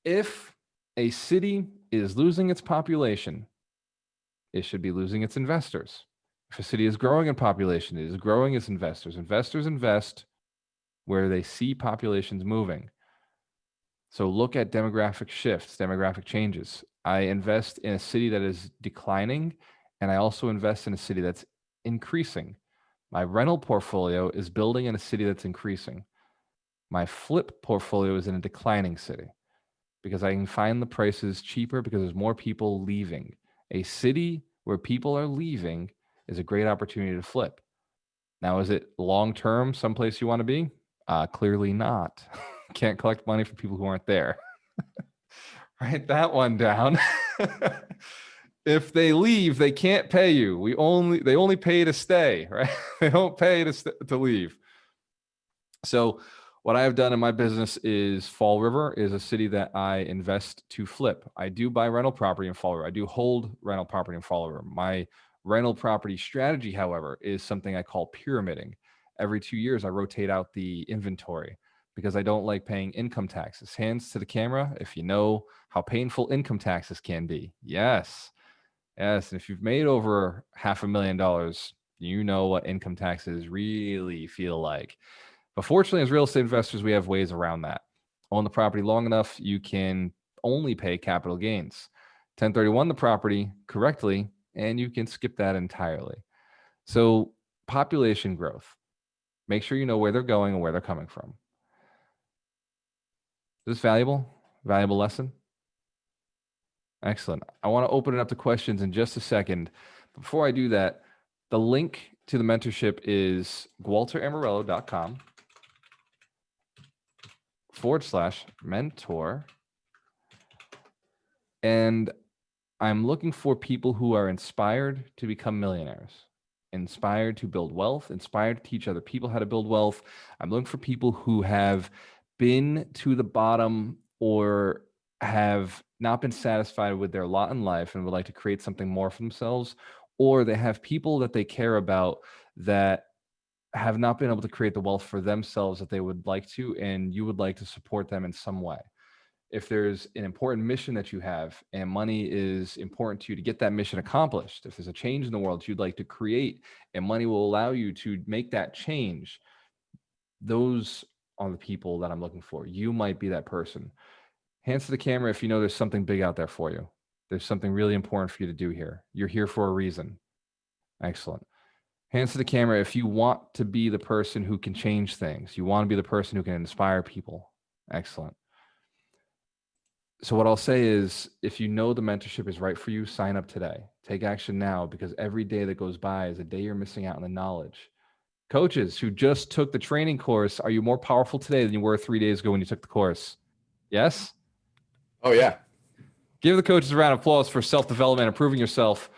If a city is losing its population, it should be losing its investors. If a city is growing in population, it is growing its investors. Investors invest where they see populations moving. So look at demographic shifts, demographic changes. I invest in a city that is declining, and I also invest in a city that's increasing. My rental portfolio is building in a city that's increasing. My flip portfolio is in a declining city because I can find the prices cheaper because there's more people leaving. A city where people are leaving is a great opportunity to flip. Now, is it long-term someplace you want to be? Clearly not. Can't collect money from people who aren't there. Write that one down. If they leave, they can't pay you. They only pay to stay, right? They don't pay to leave. So what I have done in my business is Fall River is a city that I invest to flip. I do buy rental property in Fall River. I do hold rental property in Fall River. My rental property strategy, however, is something I call pyramiding. Every 2 years, I rotate out the inventory because I don't like paying income taxes. Hands to the camera if you know how painful income taxes can be. Yes. Yes. And if you've made over $500,000, you know what income taxes really feel like. But fortunately, as real estate investors, we have ways around that. Own the property long enough, you can only pay capital gains. 1031 the property correctly, and you can skip that entirely. So population growth. Make sure you know where they're going and where they're coming from. Is this valuable? Valuable lesson? Excellent. I want to open it up to questions in just a second. Before I do that, the link to the mentorship is gualteramorello.com/mentor. And I'm looking for people who are inspired to become millionaires, inspired to build wealth, inspired to teach other people how to build wealth. I'm looking for people who have been to the bottom or have not been satisfied with their lot in life and would like to create something more for themselves, or they have people that they care about that have not been able to create the wealth for themselves that they would like to, and you would like to support them in some way. If there's an important mission that you have and money is important to you to get that mission accomplished, if there's a change in the world you'd like to create and money will allow you to make that change, those are the people that I'm looking for. You might be that person. Hands to the camera if you know there's something big out there for you. There's something really important for you to do here. You're here for a reason. Excellent. Hands to the camera if you want to be the person who can change things. You want to be the person who can inspire people. Excellent. So what I'll say is, if you know the mentorship is right for you, sign up today. Take action now, because every day that goes by is a day you're missing out on the knowledge. Coaches who just took the training course, are you more powerful today than you were 3 days ago when you took the course? Yes?
Oh, yeah.
Give the coaches a round of applause for self-development, improving yourself.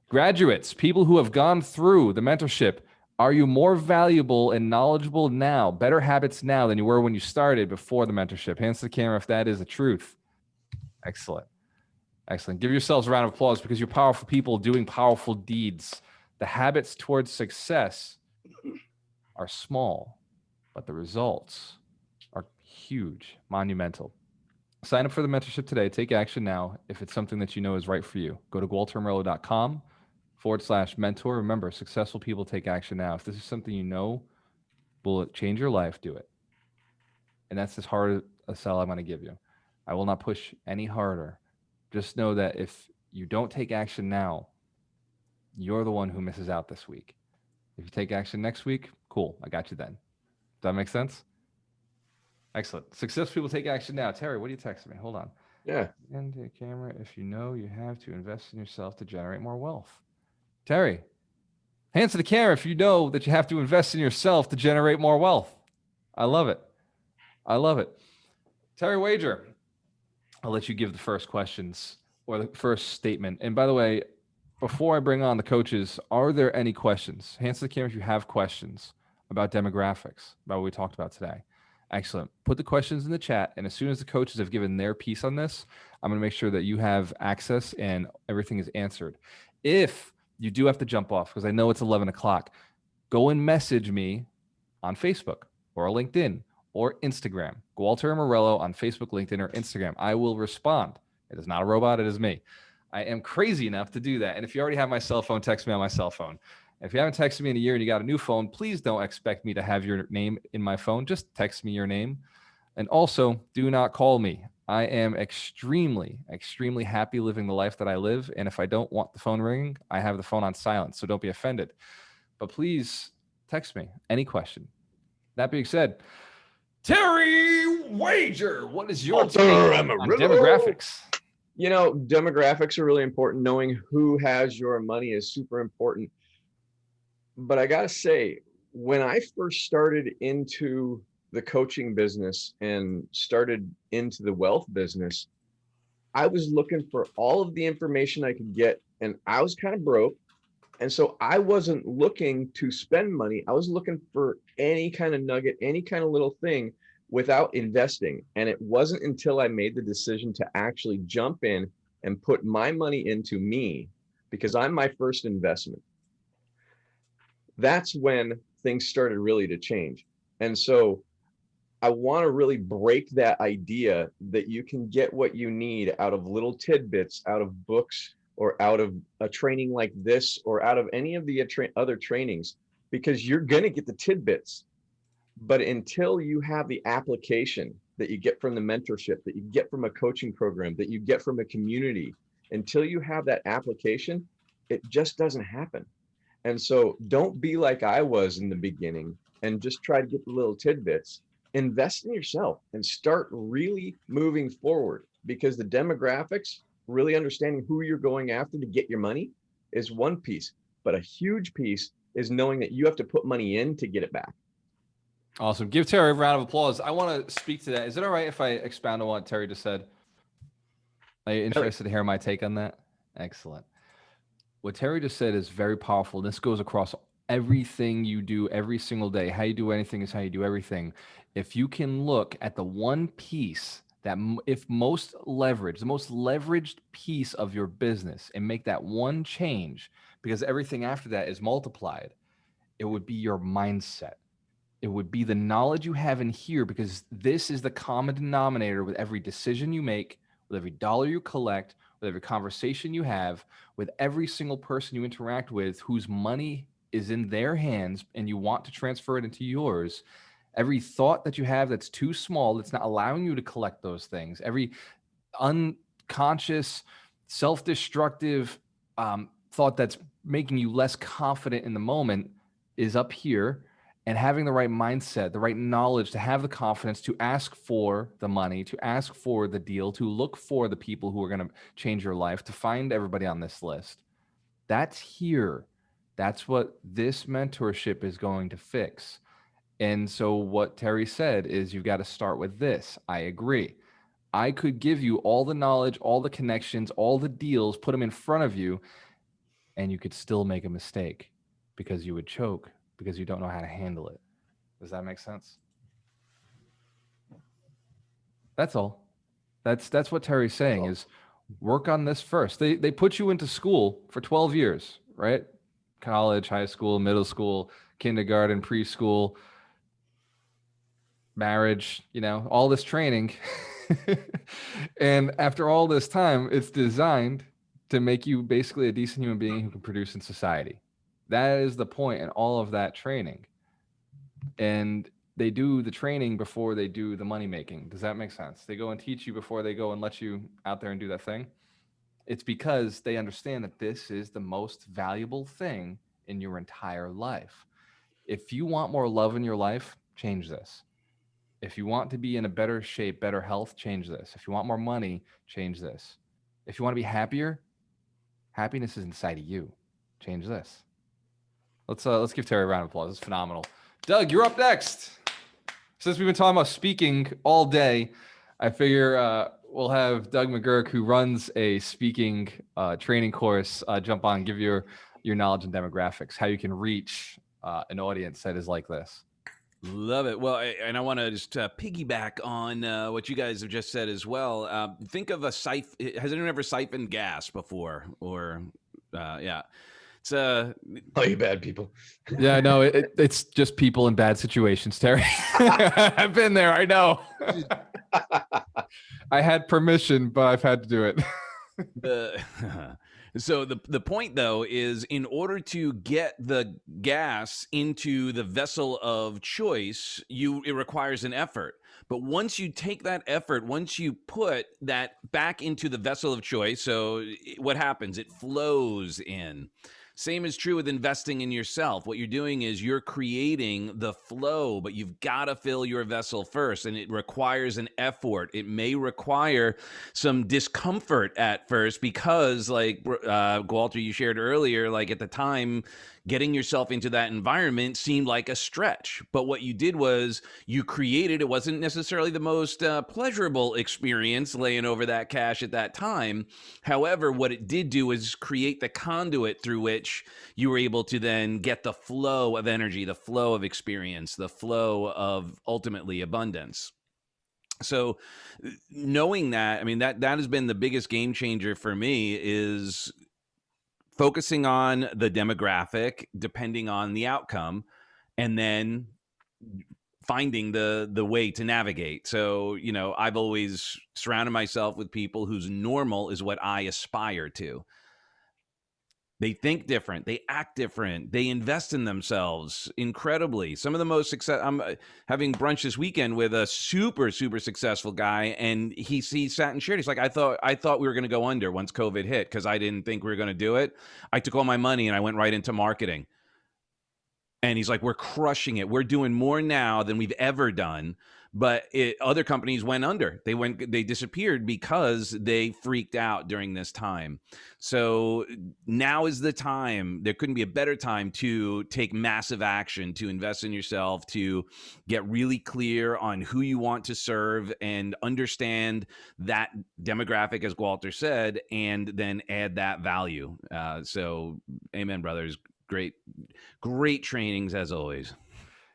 Graduates, people who have gone through the mentorship, are you more valuable and knowledgeable now, better habits now than you were when you started before the mentorship? Hands to the camera if that is the truth. Excellent. Excellent. Give yourselves a round of applause because you're powerful people doing powerful deeds. The habits towards success are small, but the results are huge, monumental. Sign up for the mentorship today. Take action now if it's something that you know is right for you. Go to gualteramorello.com/mentor. Remember, successful people take action now. If this is something you know will change your life, do it. And that's as hard a sell I'm going to give you. I will not push any harder. Just know that if you don't take action now, you're the one who misses out this week. If you take action next week, cool. I got you then. Does that make sense? Excellent. Successful people take action now. Terry, what are you texting me? Hold on.
Yeah.
And the camera, if you know you have to invest in yourself to generate more wealth. Terry, hands to the camera if you know that you have to invest in yourself to generate more wealth. I love it. I love it. Terry Wager, I'll let you give the first questions or the first statement. And by the way, before I bring on the coaches, are there any questions? Hands to the camera if you have questions about demographics, about what we talked about today. Excellent. Put the questions in the chat. And as soon as the coaches have given their piece on this, I'm going to make sure that you have access and everything is answered. If you do have to jump off, because I know it's 11 o'clock, go and message me on Facebook or LinkedIn or Instagram. Walter Morello on Facebook, LinkedIn, or Instagram. I will respond. It is not a robot. It is me. I am crazy enough to do that. And if you already have my cell phone, text me on my cell phone. If you haven't texted me in a year and you got a new phone, please don't expect me to have your name in my phone. Just text me your name. And also, do not call me. I am extremely, extremely happy living the life that I live. And if I don't want the phone ringing, I have the phone on silent. So don't be offended. But please text me any question. That being said, Terry Wager, what is your take on demographics?
You know, demographics are really important. Knowing who has your money is super important. But I got to say, when I first started into the coaching business and started into the wealth business, I was looking for all of the information I could get, and I was kind of broke. And so I wasn't looking to spend money. I was looking for any kind of nugget, any kind of little thing without investing. And it wasn't until I made the decision to actually jump in and put my money into me, because I'm my first investment. That's when things started really to change. And so I want to really break that idea that you can get what you need out of little tidbits, out of books, or out of a training like this, or out of any of the other trainings, because you're going to get the tidbits. But until you have the application that you get from the mentorship, that you get from a coaching program, that you get from a community, until you have that application, it just doesn't happen. And so don't be like I was in the beginning and just try to get the little tidbits. Invest in yourself and start really moving forward, because the demographics, really understanding who you're going after to get your money, is one piece. But a huge piece is knowing that you have to put money in to get it back.
Awesome. Give Terry a round of applause. I want to speak to that. Is it all right if I expound on what Terry just said? Are you interested to hear my take on that? Excellent. What Terry just said is very powerful. This goes across everything you do every single day. How you do anything is how you do everything. If you can look at the one piece that, if most leveraged, the most leveraged piece of your business, and make that one change, because everything after that is multiplied, it would be your mindset. It would be the knowledge you have in here, because this is the common denominator with every decision you make, with every dollar you collect, with every conversation you have, with every single person you interact with whose money is in their hands and you want to transfer it into yours. Every thought that you have that's too small, that's not allowing you to collect those things, every unconscious, self-destructive thought that's making you less confident in the moment is up here. And having the right mindset, the right knowledge, to have the confidence to ask for the money, to ask for the deal, to look for the people who are going to change your life, to find everybody on this list. That's here. That's what this mentorship is going to fix. And so what Terry said is, you've got to start with this. I agree. I could give you all the knowledge, all the connections, all the deals, put them in front of you, and you could still make a mistake, because you would choke, because you don't know how to handle it. Does that make sense? That's all. That's what Terry's saying, is work on this first. They put you into school for 12 years, right? College, high school, middle school, kindergarten, preschool, marriage, all this training. And after all this time, it's designed to make you basically a decent human being who can produce in society. That is the point in all of that training. And they do the training before they do the money making. Does that make sense? They go and teach you before they go and let you out there and do that thing. It's because they understand that this is the most valuable thing in your entire life. If you want more love in your life, change this. If you want to be in a better shape, better health, change this. If you want more money, change this. If you want to be happier, happiness is inside of you. Change this. Let's give Terry a round of applause. It's phenomenal. Doug, you're up next. Since we've been talking about speaking all day, I figure we'll have Doug McGurk, who runs a speaking training course, jump on and give your knowledge and demographics, how you can reach an audience that is like this.
Love it. Well, and I want to just piggyback on what you guys have just said as well. Think of a siphon. Has anyone ever siphoned gas before? Or, yeah. It's
Oh, you bad people.
Yeah, no, it's just people in bad situations, Terry. I've been there. I know. I had permission, but I've had to do it.
So the point, though, is in order to get the gas into the vessel of choice, it requires an effort. But once you take that effort, once you put that back into the vessel of choice, so what happens? It flows in. Same is true with investing in yourself. What you're doing is you're creating the flow, but you've got to fill your vessel first, and it requires an effort. It may require some discomfort at first because, like Walter, you shared earlier, like at the time, getting yourself into that environment seemed like a stretch. But what you did was you created, it wasn't necessarily the most pleasurable experience laying over that cash at that time. However, what it did do is create the conduit through which you were able to then get the flow of energy, the flow of experience, the flow of ultimately abundance. So knowing that, I mean, that has been the biggest game changer for me, is focusing on the demographic depending on the outcome, and then finding the way to navigate. So, you know, I've always surrounded myself with people whose normal is what I aspire to. They think different, they act different, they invest in themselves incredibly. Some of the most success. I'm having brunch this weekend with a super successful guy, and he sat and shared. He's like, I thought we were going to go under once COVID hit because I didn't think we were going to do it. I took all my money and I went right into marketing. And he's like, we're crushing it. We're doing more now than we've ever done. But other companies went under. They disappeared because they freaked out during this time. So now is the time. There couldn't be a better time to take massive action, to invest in yourself, to get really clear on who you want to serve and understand that demographic, as Walter said, and then add that value. So amen, brothers. Great trainings as always.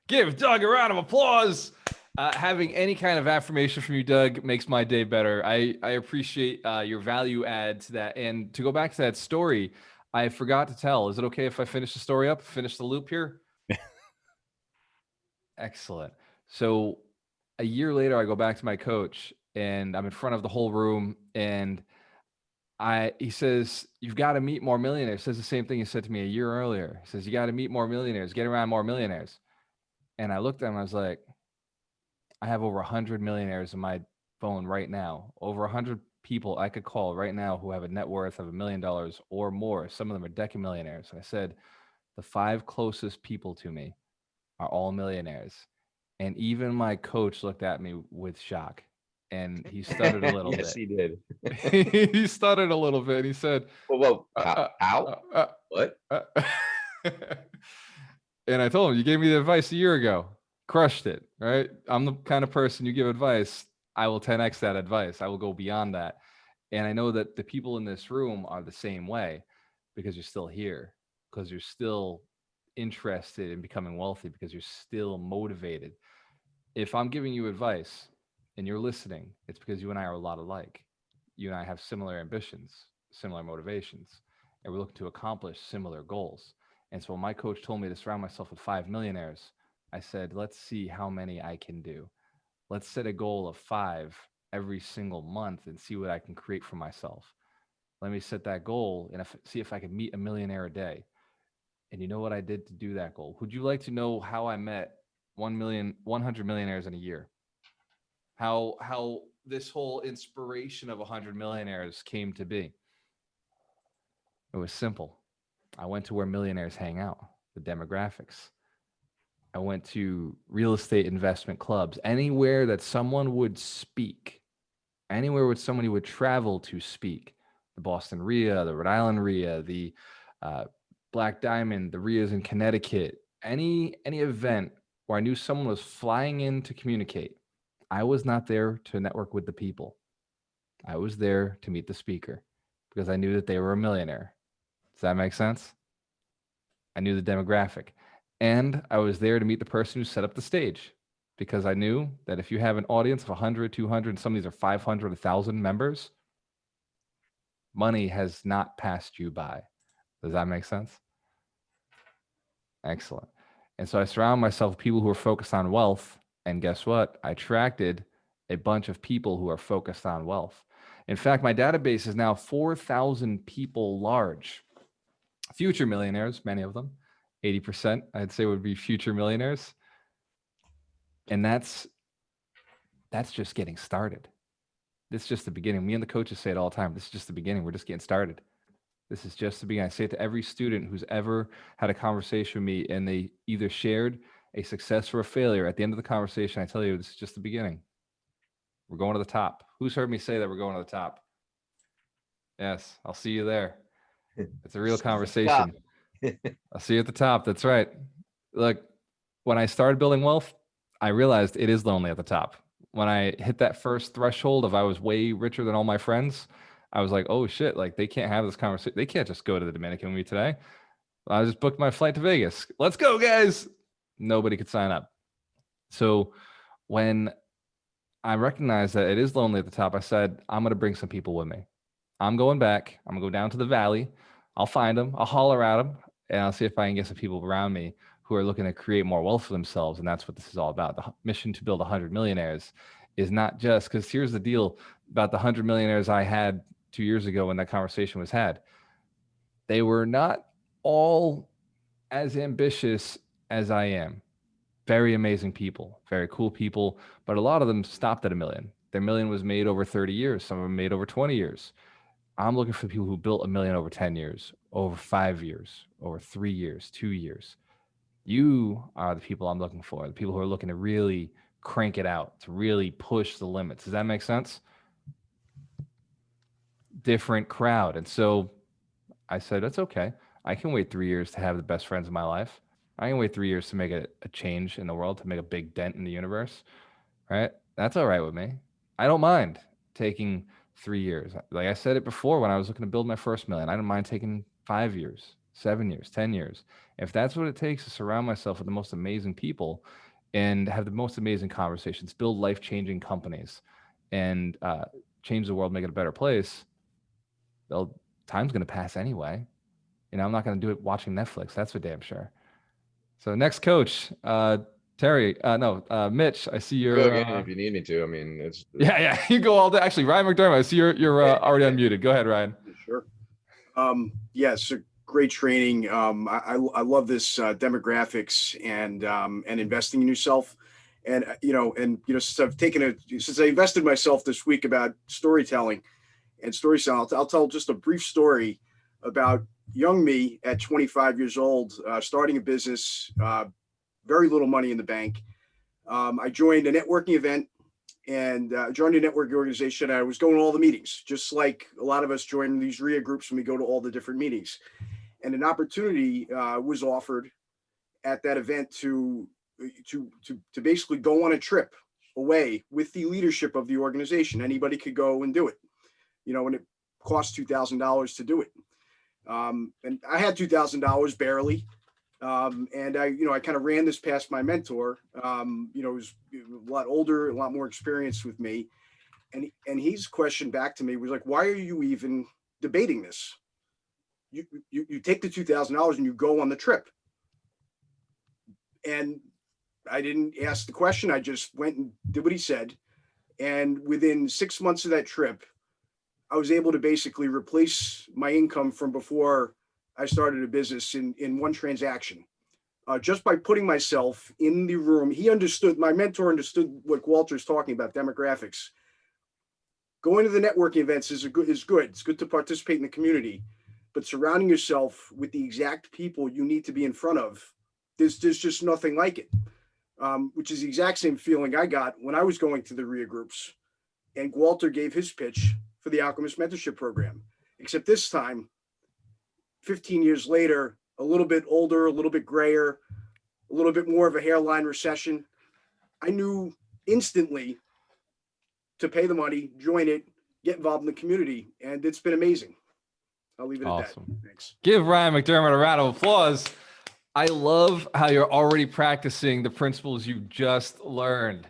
Give Doug a round of applause. Having any kind of affirmation from you, Doug, makes my day better. I appreciate your value add to that. And to go back to that story, I forgot to tell. Is it okay if I finish the story up, finish the loop here? Excellent. So a year later, I go back to my coach and I'm in front of the whole room, and he says, you've got to meet more millionaires. Says the same thing he said to me a year earlier. He says, you got to meet more millionaires, get around more millionaires. And I looked at him, I was like, I have over 100 millionaires in my phone right now, over 100 people I could call right now who have a net worth of $1 million or more. Some of them are decamillionaires. And I said, the 5 closest people to me are all millionaires. And even my coach looked at me with shock. And he stuttered a little
Yes,
bit.
he did.
He stuttered a little bit. He said,
Whoa, how? What?
And I told him, you gave me the advice a year ago. Crushed it, right? I'm the kind of person, you give advice, I will 10x that advice. I will go beyond that. And I know that the people in this room are the same way, because you're still here, because you're still interested in becoming wealthy, because you're still motivated. If I'm giving you advice and you're listening, it's because you and I are a lot alike. You and I have similar ambitions, similar motivations, and we're looking to accomplish similar goals. And so when my coach told me to surround myself with 5 millionaires, I said, let's see how many I can do. Let's set a goal of 5 every single month and see what I can create for myself. Let me set that goal and see if I can meet a millionaire a day. And you know what I did to do that goal? Would you like to know how I met 100 millionaires in a year? How this whole inspiration of 100 millionaires came to be? It was simple. I went to where millionaires hang out, the demographics. I went to real estate investment clubs, anywhere that someone would speak, anywhere where somebody would travel to speak. The Boston RIA, the Rhode Island RIA, the Black Diamond, the RIAs in Connecticut, any event where I knew someone was flying in to communicate. I was not there to network with the people. I was there to meet the speaker because I knew that they were a millionaire. Does that make sense? I knew the demographic. And I was there to meet the person who set up the stage, because I knew that if you have an audience of 100, 200, and some of these are 500, 1,000 members, money has not passed you by. Does that make sense? Excellent. And so I surround myself with people who are focused on wealth. And guess what? I attracted a bunch of people who are focused on wealth. In fact, my database is now 4,000 people large. Future millionaires, many of them. 80%, I'd say, would be future millionaires. And that's That's just getting started. This is just the beginning. Me and the coaches say it all the time. This is just the beginning. We're just getting started. This is just the beginning. I say it to every student who's ever had a conversation with me and they either shared a success or a failure. At the end of the conversation, I tell you, this is just the beginning. We're going to the top. Who's heard me say that we're going to the top? Yes, I'll see you there. It's a real conversation. I'll see you at the top. That's right. Look, when I started building wealth, I realized it is lonely at the top. When I hit that first threshold of I was way richer than all my friends, I was like, oh shit, like they can't have this conversation. They can't just go to the Dominican with me today. I just booked my flight to Vegas. Let's go, guys. Nobody could sign up. So when I recognized that it is lonely at the top, I said, I'm going to bring some people with me. I'm going back. I'm going to go down to the valley. I'll find them. I'll holler at them, and I'll see if I can get some people around me who are looking to create more wealth for themselves. And that's what this is all about. The mission to build 100 millionaires is not just because here's the deal about the 100 millionaires I had 2 years ago when that conversation was had. They were not all as ambitious as I am. Very amazing people, very cool people, but a lot of them stopped at $1 million. Their $1 million was made over 30 years. Some of them made over 20 years. I'm looking for people who built $1 million over 10 years, over 5 years, over 3 years, 2 years. You are the people I'm looking for, the people who are looking to really crank it out, to really push the limits. Does that make sense? Different crowd. And so I said, that's okay. I can wait 3 years to have the best friends in my life. I can wait 3 years to make a change in the world, to make a big dent in the universe, right? That's all right with me. I don't mind taking 3 years. Like I said it before, when I was looking to build my first $1 million, I don't mind taking 5 years, 7 years, 10 years. If that's what it takes to surround myself with the most amazing people and have the most amazing conversations, build life-changing companies, and change the world, make it a better place, time's going to pass anyway. You know, I'm not going to do it watching Netflix. That's for damn sure. So next coach, Terry, Mitch, I see you're
if you need me to. I mean, it's
yeah, you go all day. Actually, Ryan McDermott, I see you're already unmuted. Go ahead, Ryan.
Sure. Yes, great training. I love this demographics and investing in yourself. And since I invested myself this week about storytelling, I'll tell just a brief story about young me at 25 years old, starting a business, very little money in the bank. I joined a networking event and joined a networking organization. I was going to all the meetings, just like a lot of us join these RIA groups when we go to all the different meetings. And an opportunity was offered at that event to basically go on a trip away with the leadership of the organization. Anybody could go and do it, and it cost $2,000 to do it. And I had $2,000 barely. And I kind of ran this past my mentor, he was a lot older, a lot more experienced with me. And his question back to me was like, why are you even debating this? You take the $2,000 and you go on the trip. And I didn't ask the question. I just went and did what he said. And within 6 months of that trip, I was able to basically replace my income from before I started a business in one transaction. Just by putting myself in the room, my mentor understood what Walter's talking about, demographics. Going to the networking events is good. It's good to participate in the community, but surrounding yourself with the exact people you need to be in front of, there's just nothing like it. Which is the exact same feeling I got when I was going to the RIA groups and Walter gave his pitch for the Alchemist Mentorship Program, except this time, 15 years later, a little bit older, a little bit grayer, a little bit more of a hairline recession. I knew instantly to pay the money, join it, get involved in the community, and it's been amazing. I'll leave it at that. Thanks.
Give Ryan McDermott a round of applause. I love how you're already practicing the principles you just learned.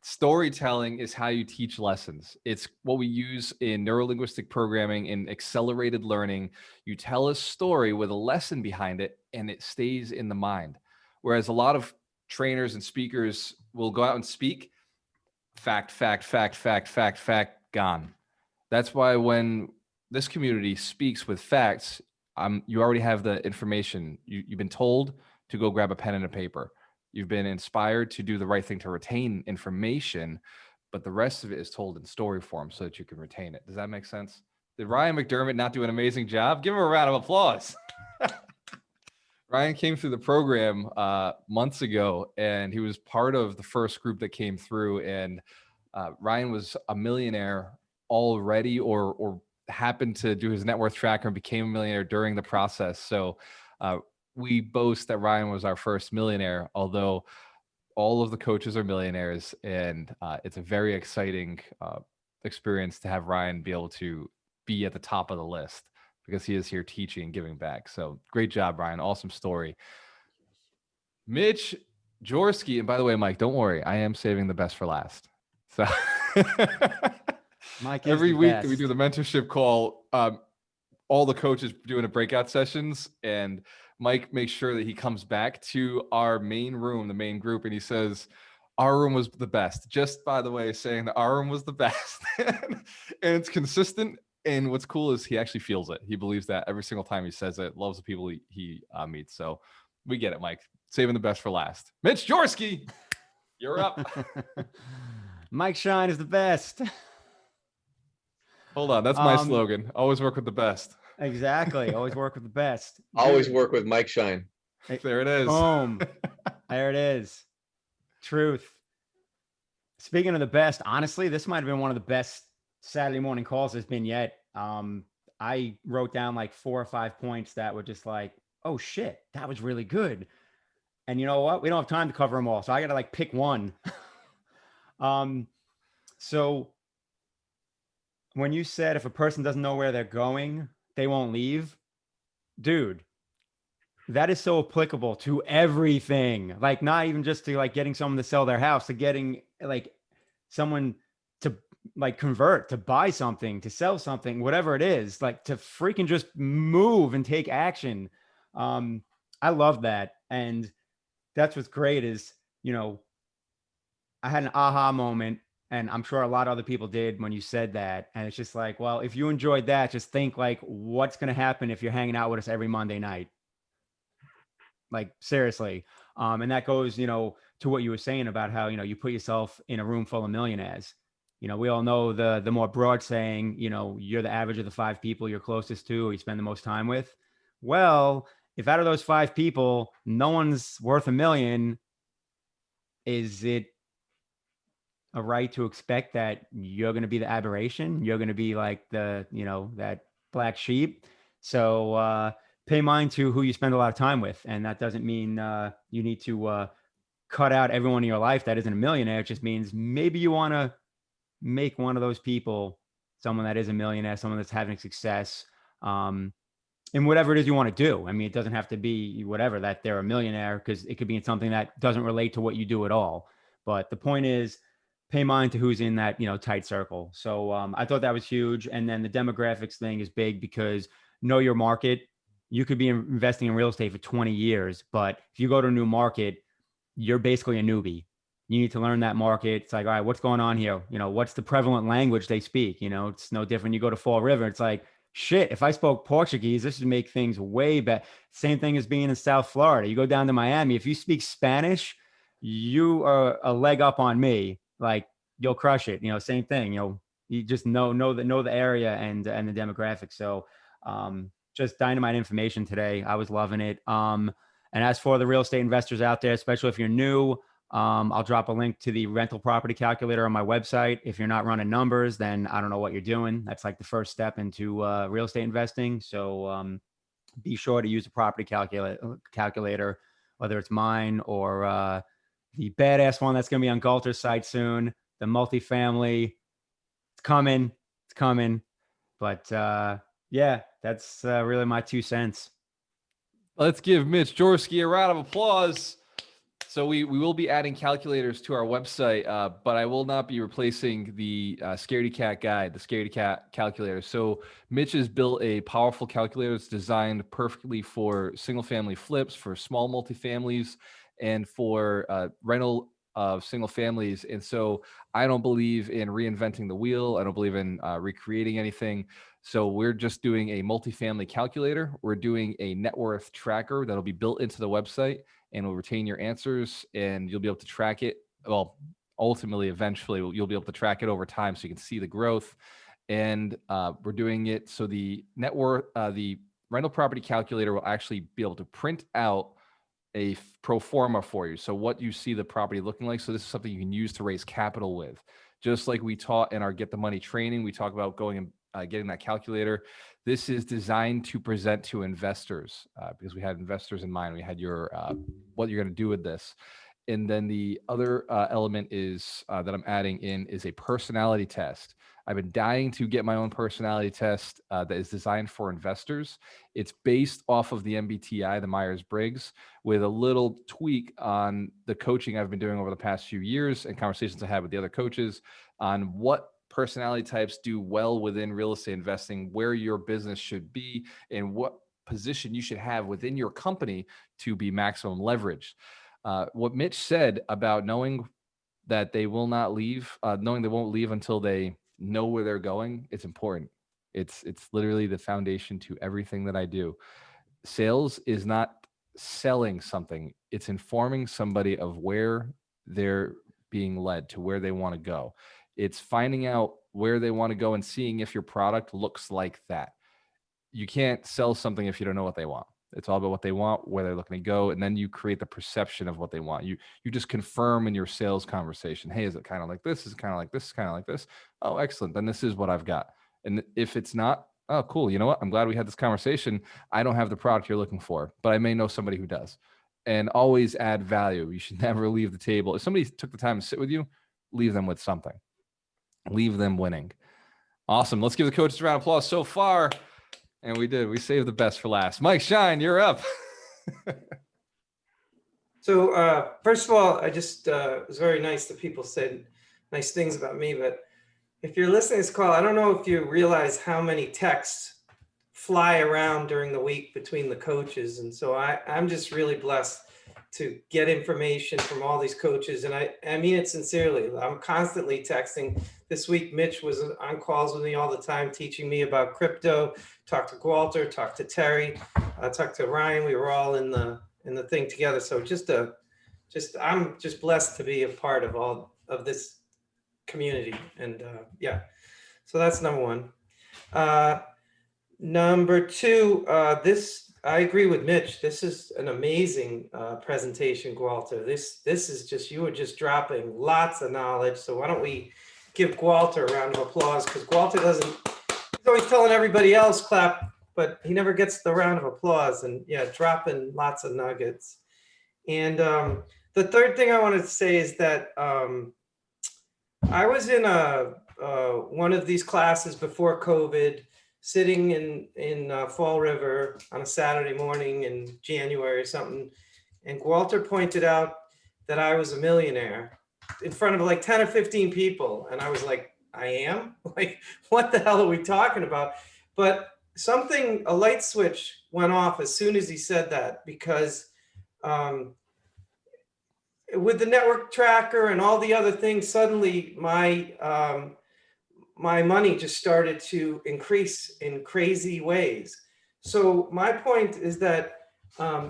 Storytelling is how you teach lessons. It's what we use in neurolinguistic programming and accelerated learning. You tell a story with a lesson behind it and it stays in the mind. Whereas a lot of trainers and speakers will go out and speak, fact, gone. That's why when this community speaks with facts, you already have the information. You've been told to go grab a pen and a paper. You've been inspired to do the right thing to retain information, but the rest of it is told in story form so that you can retain it. Does that make sense? Did Ryan McDermott not do an amazing job? Give him a round of applause. Ryan came through the program months ago, and he was part of the first group that came through. And Ryan was a millionaire already, or happened to do his net worth tracker and became a millionaire during the process. So we boast that Ryan was our first millionaire, although all of the coaches are millionaires, and it's a very exciting experience to have Ryan be able to be at the top of the list, because he is here teaching and giving back. So great job, Ryan. Awesome story. Mitch Jaworski. And by the way, Mike, don't worry. I am saving the best for last. So
Mike is
every
the
week
best.
that we do the mentorship call, all the coaches doing a breakout sessions, and Mike makes sure that he comes back to our main room, the main group, and he says, our room was the best. Just by the way, saying that our room was the best. And it's consistent. And what's cool is he actually feels it. He believes that every single time he says it, loves the people he meets. So we get it, Mike. Saving the best for last. Mitch Jaworski, you're up.
Mike Schein is the best.
Hold on. That's my slogan. Always work with the best.
Exactly. Always work with the best.
Always
Dude,
work with Mike Schein.
There it is.
boom. There it is. Truth. Speaking of the best, honestly, this might have been one of the best Saturday morning calls there's been yet. I wrote down like 4 or 5 points that were just like, oh shit, that was really good. And you know what? We don't have time to cover them all. So I got to like pick one. So when you said if a person doesn't know where they're going, they won't leave, dude, that is so applicable to everything. Like not even just to like getting someone to sell their house, to getting like someone to like convert, to buy something, to sell something, whatever it is, like to freaking just move and take action. I love that. And that's what's great is, you know, I had an aha moment, and I'm sure a lot of other people did when you said that. And it's just like, well, if you enjoyed that, just think like, what's going to happen if you're hanging out with us every Monday night? Like seriously. And that goes, you know, to what you were saying about how, you know, you put yourself in a room full of millionaires. You know, we all know the more broad saying, you know, you're the average of the 5 people you're closest to or you spend the most time with. Well, if out of those 5 people, no one's worth $1 million, is it a right to expect that you're going to be the aberration? You're going to be like the, you know, that black sheep. So pay mind to who you spend a lot of time with. And that doesn't mean you need to cut out everyone in your life that isn't a millionaire. It just means maybe you want to make one of those people someone that is a millionaire, someone that's having success in whatever it is you want to do. I mean, it doesn't have to be whatever that they're a millionaire, because it could be in something that doesn't relate to what you do at all. But the point is, pay mind to who's in that, you know, tight circle. So I thought that was huge. And then the demographics thing is big, because know your market. You could be investing in real estate for 20 years, but if you go to a new market, you're basically a newbie. You need to learn that market. It's like, all right, what's going on here? You know, what's the prevalent language they speak? You know, it's no different. You go to Fall River, it's like, shit, if I spoke Portuguese, this would make things way better. Same thing as being in South Florida. You go down to Miami, if you speak Spanish, you are a leg up on me. Like, you'll crush it. You know, same thing. You know, you just know the area and the demographics. So just dynamite information today. I was loving it. And as for the real estate investors out there, especially if you're new, I'll drop a link to the rental property calculator on my website. If you're not running numbers, then I don't know what you're doing. That's like the first step into real estate investing. So be sure to use a property calculator, whether it's mine or the badass one that's going to be on Galter's site soon, the multifamily. It's coming. It's coming. But yeah, that's really my 2 cents.
Let's give Mitch Jaworski a round of applause. So we will be adding calculators to our website, but I will not be replacing the Scaredy Cat guide, the Scaredy Cat calculator. So Mitch has built a powerful calculator that's designed perfectly for single family flips, for small multifamilies, and for rental of single families. And so I don't believe in reinventing the wheel. I don't believe in recreating anything. So we're just doing a multifamily calculator. We're doing a net worth tracker that'll be built into the website, and will retain your answers, and you'll be able to track it. Well, ultimately, eventually, you'll be able to track it over time so you can see the growth. And we're doing it so the net worth, the rental property calculator will actually be able to print out a pro forma for you. So what you see the property looking like. So this is something you can use to raise capital with. Just like we taught in our Get the Money training, we talk about going and getting that calculator. This is designed to present to investors because we had investors in mind. We had your what you're going to do with this. And then the other element is that I'm adding in is a personality test. I've been dying to get my own personality test that is designed for investors. It's based off of the MBTI, the Myers-Briggs, with a little tweak on the coaching I've been doing over the past few years and conversations I had with the other coaches on what personality types do well within real estate investing, where your business should be, and what position you should have within your company to be maximum leveraged. What Mitch said about knowing that they will not leave, knowing they won't leave until they know where they're going, it's important. It's literally the foundation to everything that I do. Sales is not selling something. It's informing somebody of where they're being led to, where they want to go. It's finding out where they want to go and seeing if your product looks like that. You can't sell something if you don't know what they want. It's all about what they want, where they're looking to go, and then you create the perception of what they want. You just confirm in your sales conversation, hey, is it kind of like this? Is it kind of like this? Kind of like this? Oh, excellent. Then this is what I've got. And if it's not, oh, cool. You know what? I'm glad we had this conversation. I don't have the product you're looking for, but I may know somebody who does. And always add value. You should never leave the table. If somebody took the time to sit with you, leave them with something. Leave them winning. Awesome. Let's give the coaches a round of applause so far. And we did. We saved the best for last. Mike Schein, you're up.
So first of all, I just it was very nice that people said nice things about me. But if you're listening to this call, I don't know if you realize how many texts fly around during the week between the coaches. And so I'm just really blessed to get information from all these coaches. And I mean it sincerely. I'm constantly texting. This week, Mitch was on calls with me all the time, teaching me about crypto. Talked to Walter, talked to Terry, talked to Ryan. We were all in the thing together. So I'm just blessed to be a part of all of this community. And yeah, so that's number one. Number two, I agree with Mitch. This is an amazing presentation, Walter. This is just, you were just dropping lots of knowledge. So why don't we give Walter a round of applause, because Walter he's always telling everybody else clap, but he never gets the round of applause. And yeah, dropping lots of nuggets. And the third thing I wanted to say is that I was in one of these classes before COVID, sitting in Fall River on a Saturday morning in January or something. And Walter pointed out that I was a millionaire in front of like 10 or 15 people. And I was like, I am? Like, what the hell are we talking about? But a light switch went off as soon as he said that, because with the network tracker and all the other things, suddenly my money just started to increase in crazy ways. So my point is that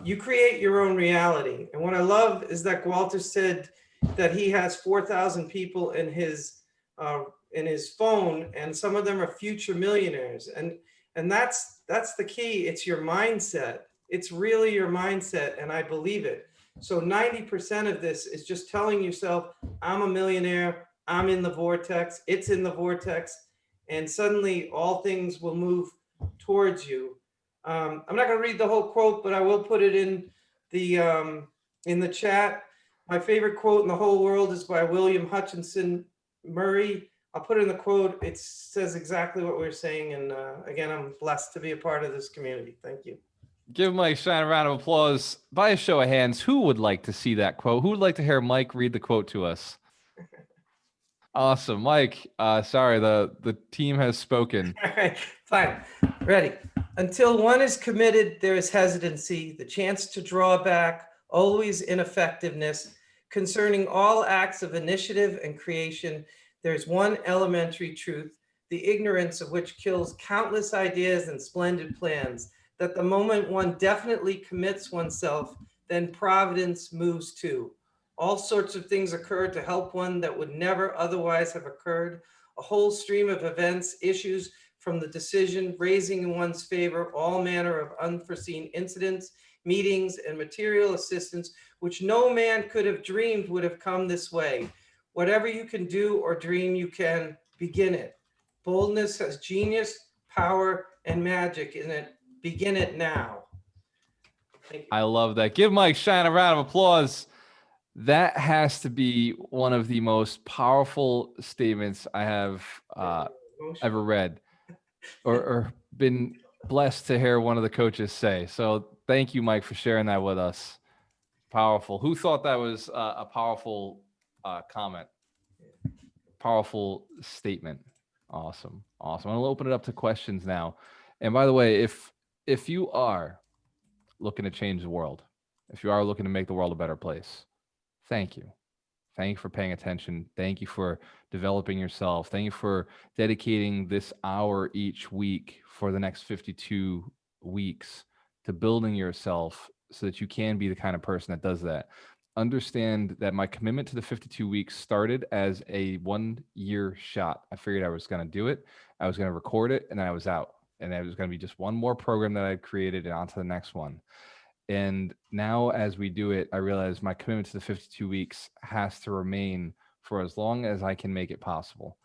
you create your own reality. And what I love is that Walter said that he has 4,000 people in his phone, and some of them are future millionaires. And that's the key. It's your mindset. It's really your mindset, and I believe it. So 90% of this is just telling yourself, I'm a millionaire. I'm in the vortex. It's in the vortex. And suddenly all things will move towards you. I'm not going to read the whole quote, but I will put it in the chat. My favorite quote in the whole world is by William Hutchinson Murray. I'll put it in the quote. It says exactly what we're saying. And again, I'm blessed to be a part of this community. Thank you.
Give Mike Schein a round of applause. By a show of hands, who would like to see that quote? Who would like to hear Mike read the quote to us? Awesome. Mike, sorry, the team has spoken.
All right, fine. Ready. Until one is committed, there is hesitancy, the chance to draw back, always ineffectiveness. Concerning all acts of initiative and creation, there's one elementary truth, the ignorance of which kills countless ideas and splendid plans, that the moment one definitely commits oneself, then providence moves too. All sorts of things occur to help one that would never otherwise have occurred. A whole stream of events, issues from the decision, raising in one's favor all manner of unforeseen incidents, meetings, and material assistance, which no man could have dreamed would have come this way. Whatever you can do or dream, you can begin it. Boldness has genius, power, and magic in it. Begin it now. Thank you.
I love that. Give Mike Schein a round of applause. That has to be one of the most powerful statements I have ever read or been blessed to hear one of the coaches say. So thank you, Mike, for sharing that with us. Powerful. Who thought that was a powerful comment? Powerful statement. Awesome. Awesome. I'm going to open it up to questions now. And by the way, if you are looking to change the world, if you are looking to make the world a better place, thank you. Thank you for paying attention. Thank you for developing yourself. Thank you for dedicating this hour each week for the next 52 weeks to building yourself so that you can be the kind of person that does that. Understand that my commitment to the 52 weeks started as a 1-year shot. I figured I was going to do it. I was going to record it, and then I was out. And it was going to be just one more program that I created and on to the next one. And now as we do it, I realize my commitment to the 52 weeks has to remain for as long as I can make it possible,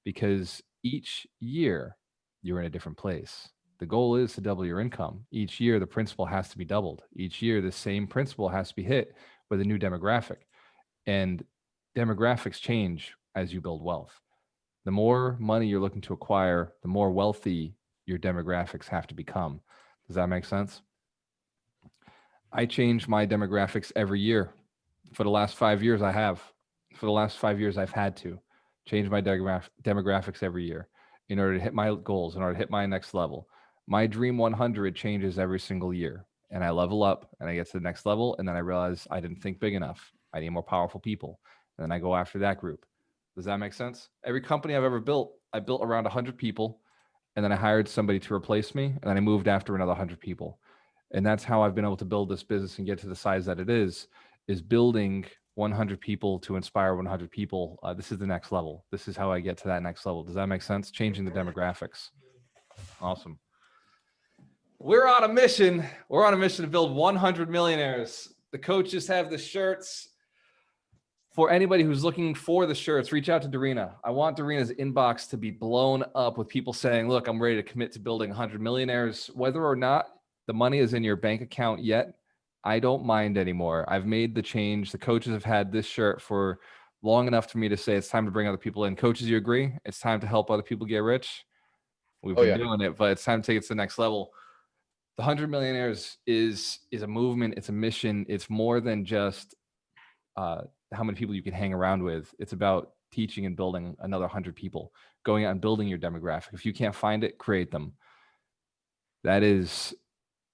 because each year you're in a different place. The goal is to double your income. Each year, the principal has to be doubled. Each year, the same principal has to be hit with a new demographic. And demographics change as you build wealth. The more money you're looking to acquire, the more wealthy your demographics have to become. Does that make sense? I change my demographics every year. For the last 5 years, I have. For the last 5 years, I've had to change my demographics every year in order to hit my goals, in order to hit my next level. My Dream 100 changes every single year, and I level up and I get to the next level. And then I realize I didn't think big enough. I need more powerful people. And then I go after that group. Does that make sense? Every company I've ever built, I built around 100 people, and then I hired somebody to replace me, and then I moved after another 100 people. And that's how I've been able to build this business and get to the size that it is building 100 people to inspire 100 people. This is the next level. This is how I get to that next level. Does that make sense? Changing the demographics. Awesome. We're on a mission. We're on a mission to build 100 millionaires. The coaches have the shirts. For anybody who's looking for the shirts, reach out to Darina. I want Darina's inbox to be blown up with people saying, look, I'm ready to commit to building 100 millionaires. Whether or not the money is in your bank account yet, I don't mind anymore. I've made the change. The coaches have had this shirt for long enough for me to say it's time to bring other people in. Coaches, you agree? It's time to help other people get rich. We've been doing it, but it's time to take it to the next level. The 100 Millionaires is a movement. It's a mission. It's more than just how many people you can hang around with. It's about teaching and building another 100 people, going out and building your demographic. If you can't find it, create them. That is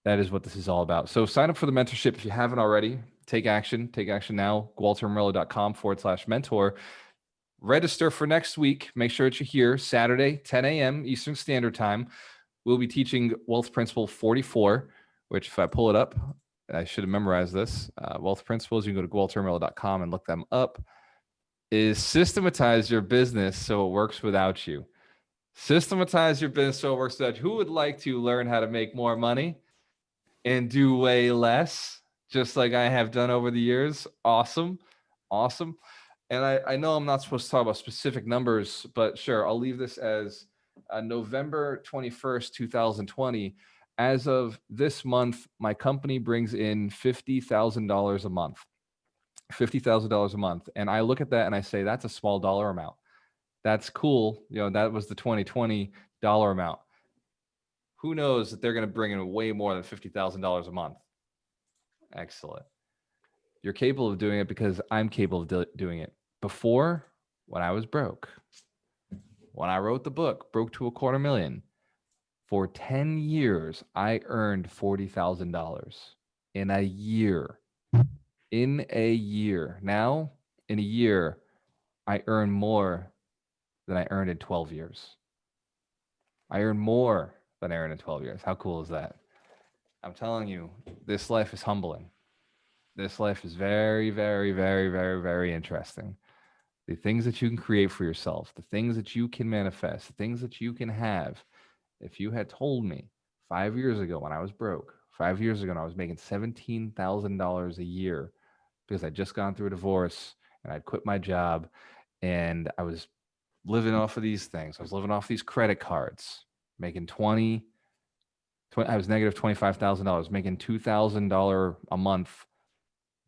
what this is all about. So sign up for the mentorship if you haven't already. Take action. Take action now. GualterMorello.com/mentor. Register for next week. Make sure that you're here Saturday, 10 a.m. Eastern Standard Time. We'll be teaching Wealth Principle 44, which if I pull it up, I should have memorized this. Wealth Principles, you can go to GualterMorello.com and look them up. Is systematize your business so it works without you. Systematize your business so it works without you. Who would like to learn how to make more money and do way less, just like I have done over the years? Awesome. Awesome. And I know I'm not supposed to talk about specific numbers, but sure, I'll leave this as November 21st, 2020. As of this month, my company brings in $50,000 a month. $50,000 a month. And I look at that and I say, that's a small dollar amount. That's cool. You know, that was the 2020 dollar amount. Who knows that they're going to bring in way more than $50,000 a month. Excellent. You're capable of doing it because I'm capable of doing it. Before, when I was broke, when I wrote the book, Broke to $250,000, for 10 years, I earned $40,000 in a year. In a year. Now, in a year, I earn more than I earned in 12 years. I earn more than I earned in 12 years. How cool is that? I'm telling you, this life is humbling. This life is very, very, very, very, very interesting. The things that you can create for yourself, the things that you can manifest, the things that you can have. If you had told me 5 years ago when I was broke, 5 years ago when I was making $17,000 a year because I'd just gone through a divorce and I'd quit my job and I was living off of these things. I was living off these credit cards, making 20 I was negative $25,000, making $2,000 a month,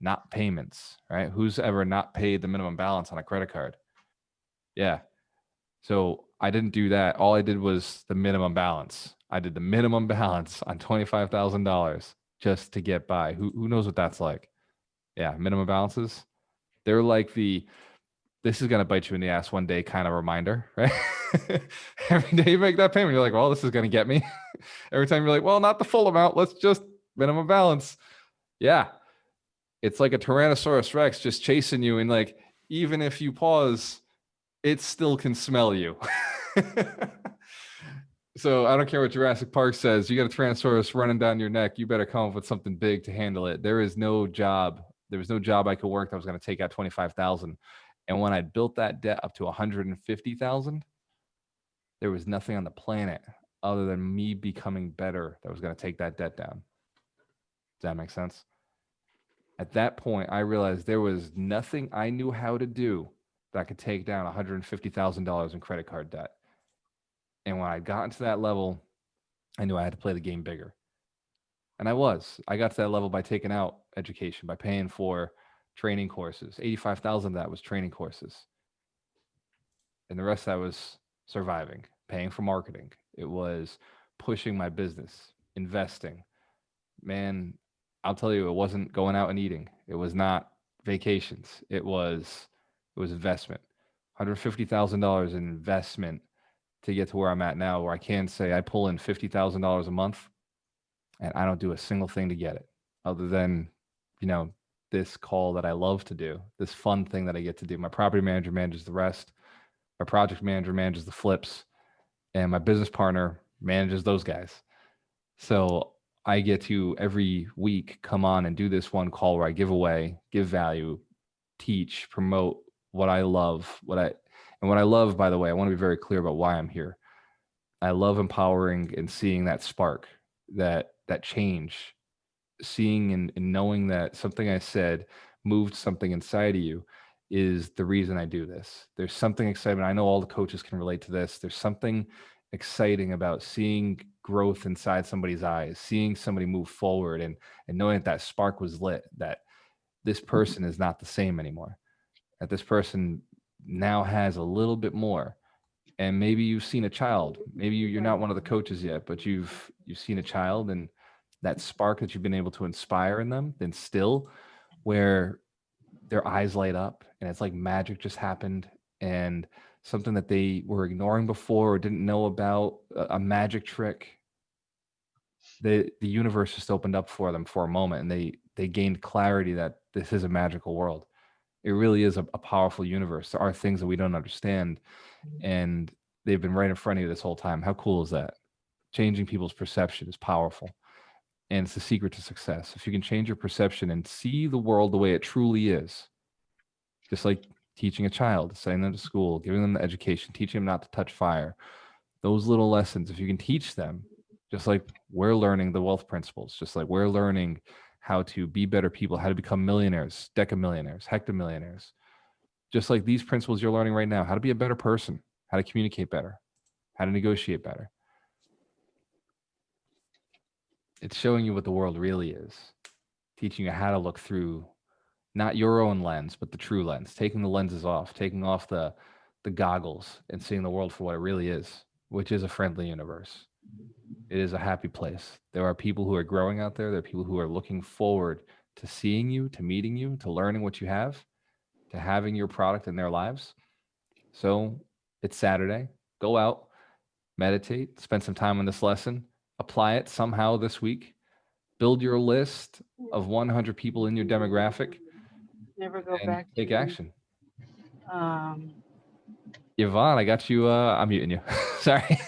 not payments, right? Who's ever not paid the minimum balance on a credit card? Yeah. So I didn't do that. All I did was the minimum balance. I did the minimum balance on $25,000 just to get by. Who knows what that's like? Yeah, minimum balances. They're like this is going to bite you in the ass one day kind of reminder, right? Every day you make that payment, you're like, well, this is going to get me. Every time you're like, well, not the full amount. Let's just minimum balance. Yeah. It's like a Tyrannosaurus Rex just chasing you. And like, even if you pause, it still can smell you. So I don't care what Jurassic Park says. You got a Tyrannosaurus running down your neck. You better come up with something big to handle it. There was no job I could work that was going to take out 25,000. And when I built that debt up to 150,000, there was nothing on the planet other than me becoming better that was going to take that debt down. Does that make sense? At that point, I realized there was nothing I knew how to do that could take down $150,000 in credit card debt. And when I got into that level, I knew I had to play the game bigger. And I got to that level by taking out education, by paying for training courses. 85,000 of that was training courses. And the rest of that was surviving, paying for marketing. It was pushing my business, investing. Man, I'll tell you, it wasn't going out and eating. It was not vacations. It was investment. $150,000 in investment to get to where I'm at now, where I can say I pull in $50,000 a month and I don't do a single thing to get it other than, this call that I love to do, this fun thing that I get to do. My property manager manages the rest. My project manager manages the flips, and my business partner manages those guys. So I get to every week come on and do this one call where I give away, give value, teach, promote what I love, what I love, by the way, I want to be very clear about why I'm here. I love empowering and seeing that spark, that change, seeing and knowing that something I said moved something inside of you is the reason I do this. There's something exciting. I know all the coaches can relate to this. There's something exciting about seeing growth inside somebody's eyes, seeing somebody move forward and knowing that spark was lit, that this person is not the same anymore, that this person now has a little bit more. And maybe you've seen a child, maybe you're not one of the coaches yet, but you've seen a child, and that spark that you've been able to inspire in them, instill, where their eyes light up and it's like magic just happened, and something that they were ignoring before or didn't know about, a magic trick, the universe just opened up for them for a moment, and they gained clarity that this is a magical world. It really is a powerful universe. There are things that we don't understand, and they've been right in front of you this whole time. How cool is that? Changing people's perception is powerful. And it's the secret to success. If you can change your perception and see the world the way it truly is, just like teaching a child, sending them to school, giving them the education, teaching them not to touch fire, those little lessons, if you can teach them, just like we're learning the wealth principles, just like we're learning how to be better people, how to become millionaires, decamillionaires, hectamillionaires, just like these principles you're learning right now, how to be a better person, how to communicate better, how to negotiate better. It's showing you what the world really is, teaching you how to look through not your own lens, but the true lens, taking the lenses off, taking off the goggles and seeing the world for what it really is, which is a friendly universe. It is a happy place. There are people who are growing out there. There are people who are looking forward to seeing you, to meeting you, to learning what you have, to having your product in their lives. So it's Saturday. Go out, meditate, spend some time on this lesson, apply it somehow this week, build your list of 100 people in your demographic,
Never go
and
back.
take action.
Um,
Yvonne, I got you. I'm muting you. Sorry.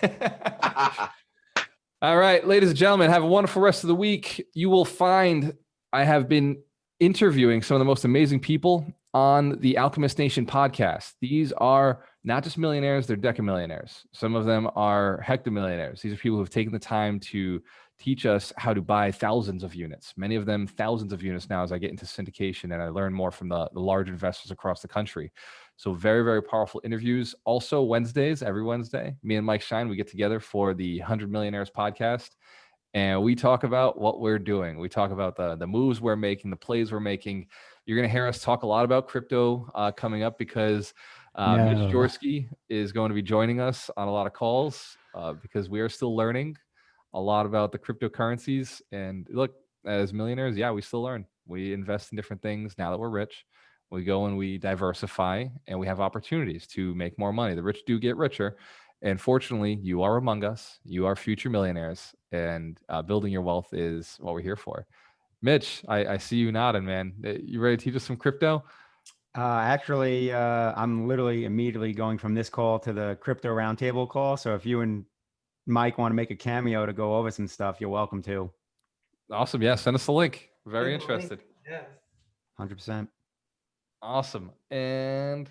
All right, ladies and gentlemen, have a wonderful rest of the week. You will find I have been interviewing some of the most amazing people on the Alchemist Nation podcast. These are not just millionaires, they're decamillionaires. Some of them are hectamillionaires. These are people who have taken the time to teach us how to buy thousands of units, many of them thousands of units now as I get into syndication and I learn more from the large investors across the country. So very, very powerful interviews. Also Wednesdays, every Wednesday, me and Mike Schein, we get together for the 100 Millionaires podcast. And we talk about what we're doing. We talk about the moves we're making, the plays we're making. You're going to hear us talk a lot about crypto coming up because Mitch Jorsky is going to be joining us on a lot of calls because we are still learning a lot about the cryptocurrencies. And look, as millionaires, yeah, we still learn. We invest in different things now that we're rich. We go and we diversify and we have opportunities to make more money. The rich do get richer. And fortunately, you are among us. You are future millionaires, and building your wealth is what we're here for. Mitch, I see you nodding, man. You ready to teach us some crypto?
Actually, I'm literally immediately going from this call to the crypto roundtable call. So if you and Mike want to make a cameo to go over some stuff, you're welcome to.
Awesome. Yeah, send us the link. Very
Good morning.
interested.
Yeah.
100%.
Awesome. And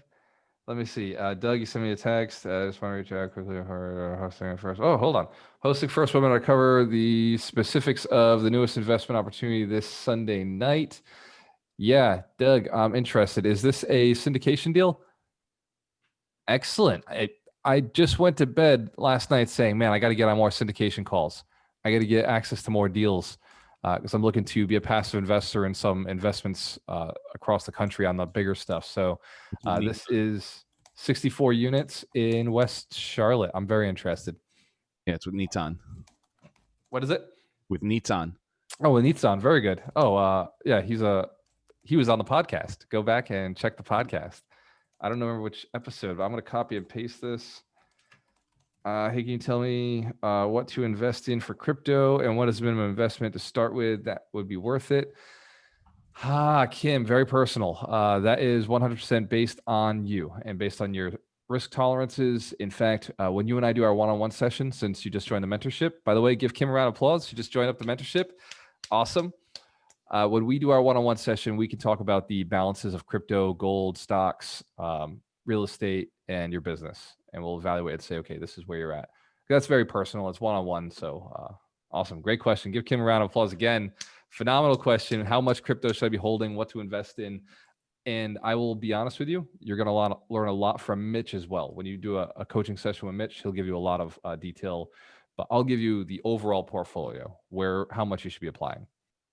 let me see. Doug, you sent me a text. I just want to reach out quickly. Hosting first. Oh, hold on. Hosting first webinar to cover the specifics of the newest investment opportunity this Sunday night. Yeah, Doug, I'm interested. Is this a syndication deal? Excellent. I just went to bed last night saying, man, I got to get on more syndication calls. I got to get access to more deals because I'm looking to be a passive investor in some investments across the country on the bigger stuff. So this is 64 units in West Charlotte. I'm very interested.
Yeah, it's with Nitan.
What is it?
With Nitan.
Oh, with Nitan. Very good. Oh, yeah, he was on the podcast. Go back and check the podcast. I don't remember which episode, but I'm going to copy and paste this. Hey, can you tell me what to invest in for crypto and what is the minimum investment to start with that would be worth it? Kim, very personal. That is 100% based on you and based on your risk tolerances. In fact, when you and I do our one-on-one session, since you just joined the mentorship, by the way, give Kim a round of applause. She just joined up the mentorship. Awesome. When we do our one-on-one session, we can talk about the balances of crypto, gold, stocks, real estate, and your business. And we'll evaluate and say, okay, this is where you're at. That's very personal. It's one-on-one. So awesome. Great question. Give Kim a round of applause again. Phenomenal question. How much crypto should I be holding? What to invest in? And I will be honest with you, you're going to learn a lot from Mitch as well. When you do a coaching session with Mitch, he'll give you a lot of detail, but I'll give you the overall portfolio, how much you should be applying.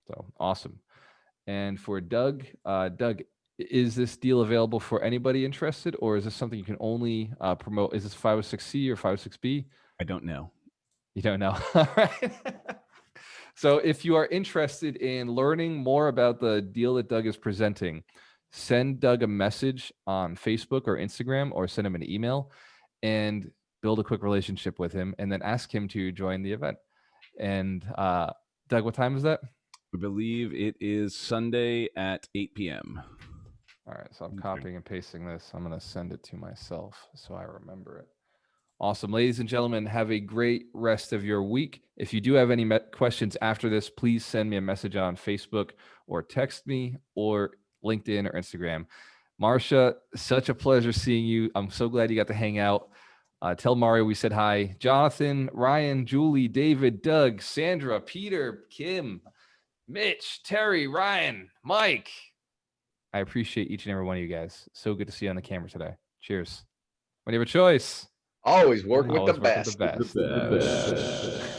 So awesome. And for Doug, Doug, is this deal available for anybody interested, or is this something you can only promote? Is this 506C or 506B?
I don't know.
You don't know. All right. So if you are interested in learning more about the deal that Doug is presenting, send Doug a message on Facebook or Instagram, or send him an email and build a quick relationship with him, and then ask him to join the event. And Doug, what time is that?
I believe it is Sunday at 8 p.m.
All right, so I'm copying and pasting this. I'm going to send it to myself so I remember it. Awesome. Ladies and gentlemen, have a great rest of your week. If you do have any questions after this, please send me a message on Facebook or text me or LinkedIn or Instagram. Marsha, such a pleasure seeing you. I'm so glad you got to hang out. Tell Mario we said hi. Jonathan, Ryan, Julie, David, Doug, Sandra, Peter, Kim, Mitch, Terry, Ryan, Mike. I appreciate each and every one of you guys. So good to see you on the camera today. Cheers. When you have a choice,
Always work with
always
the
work
best.
with the best.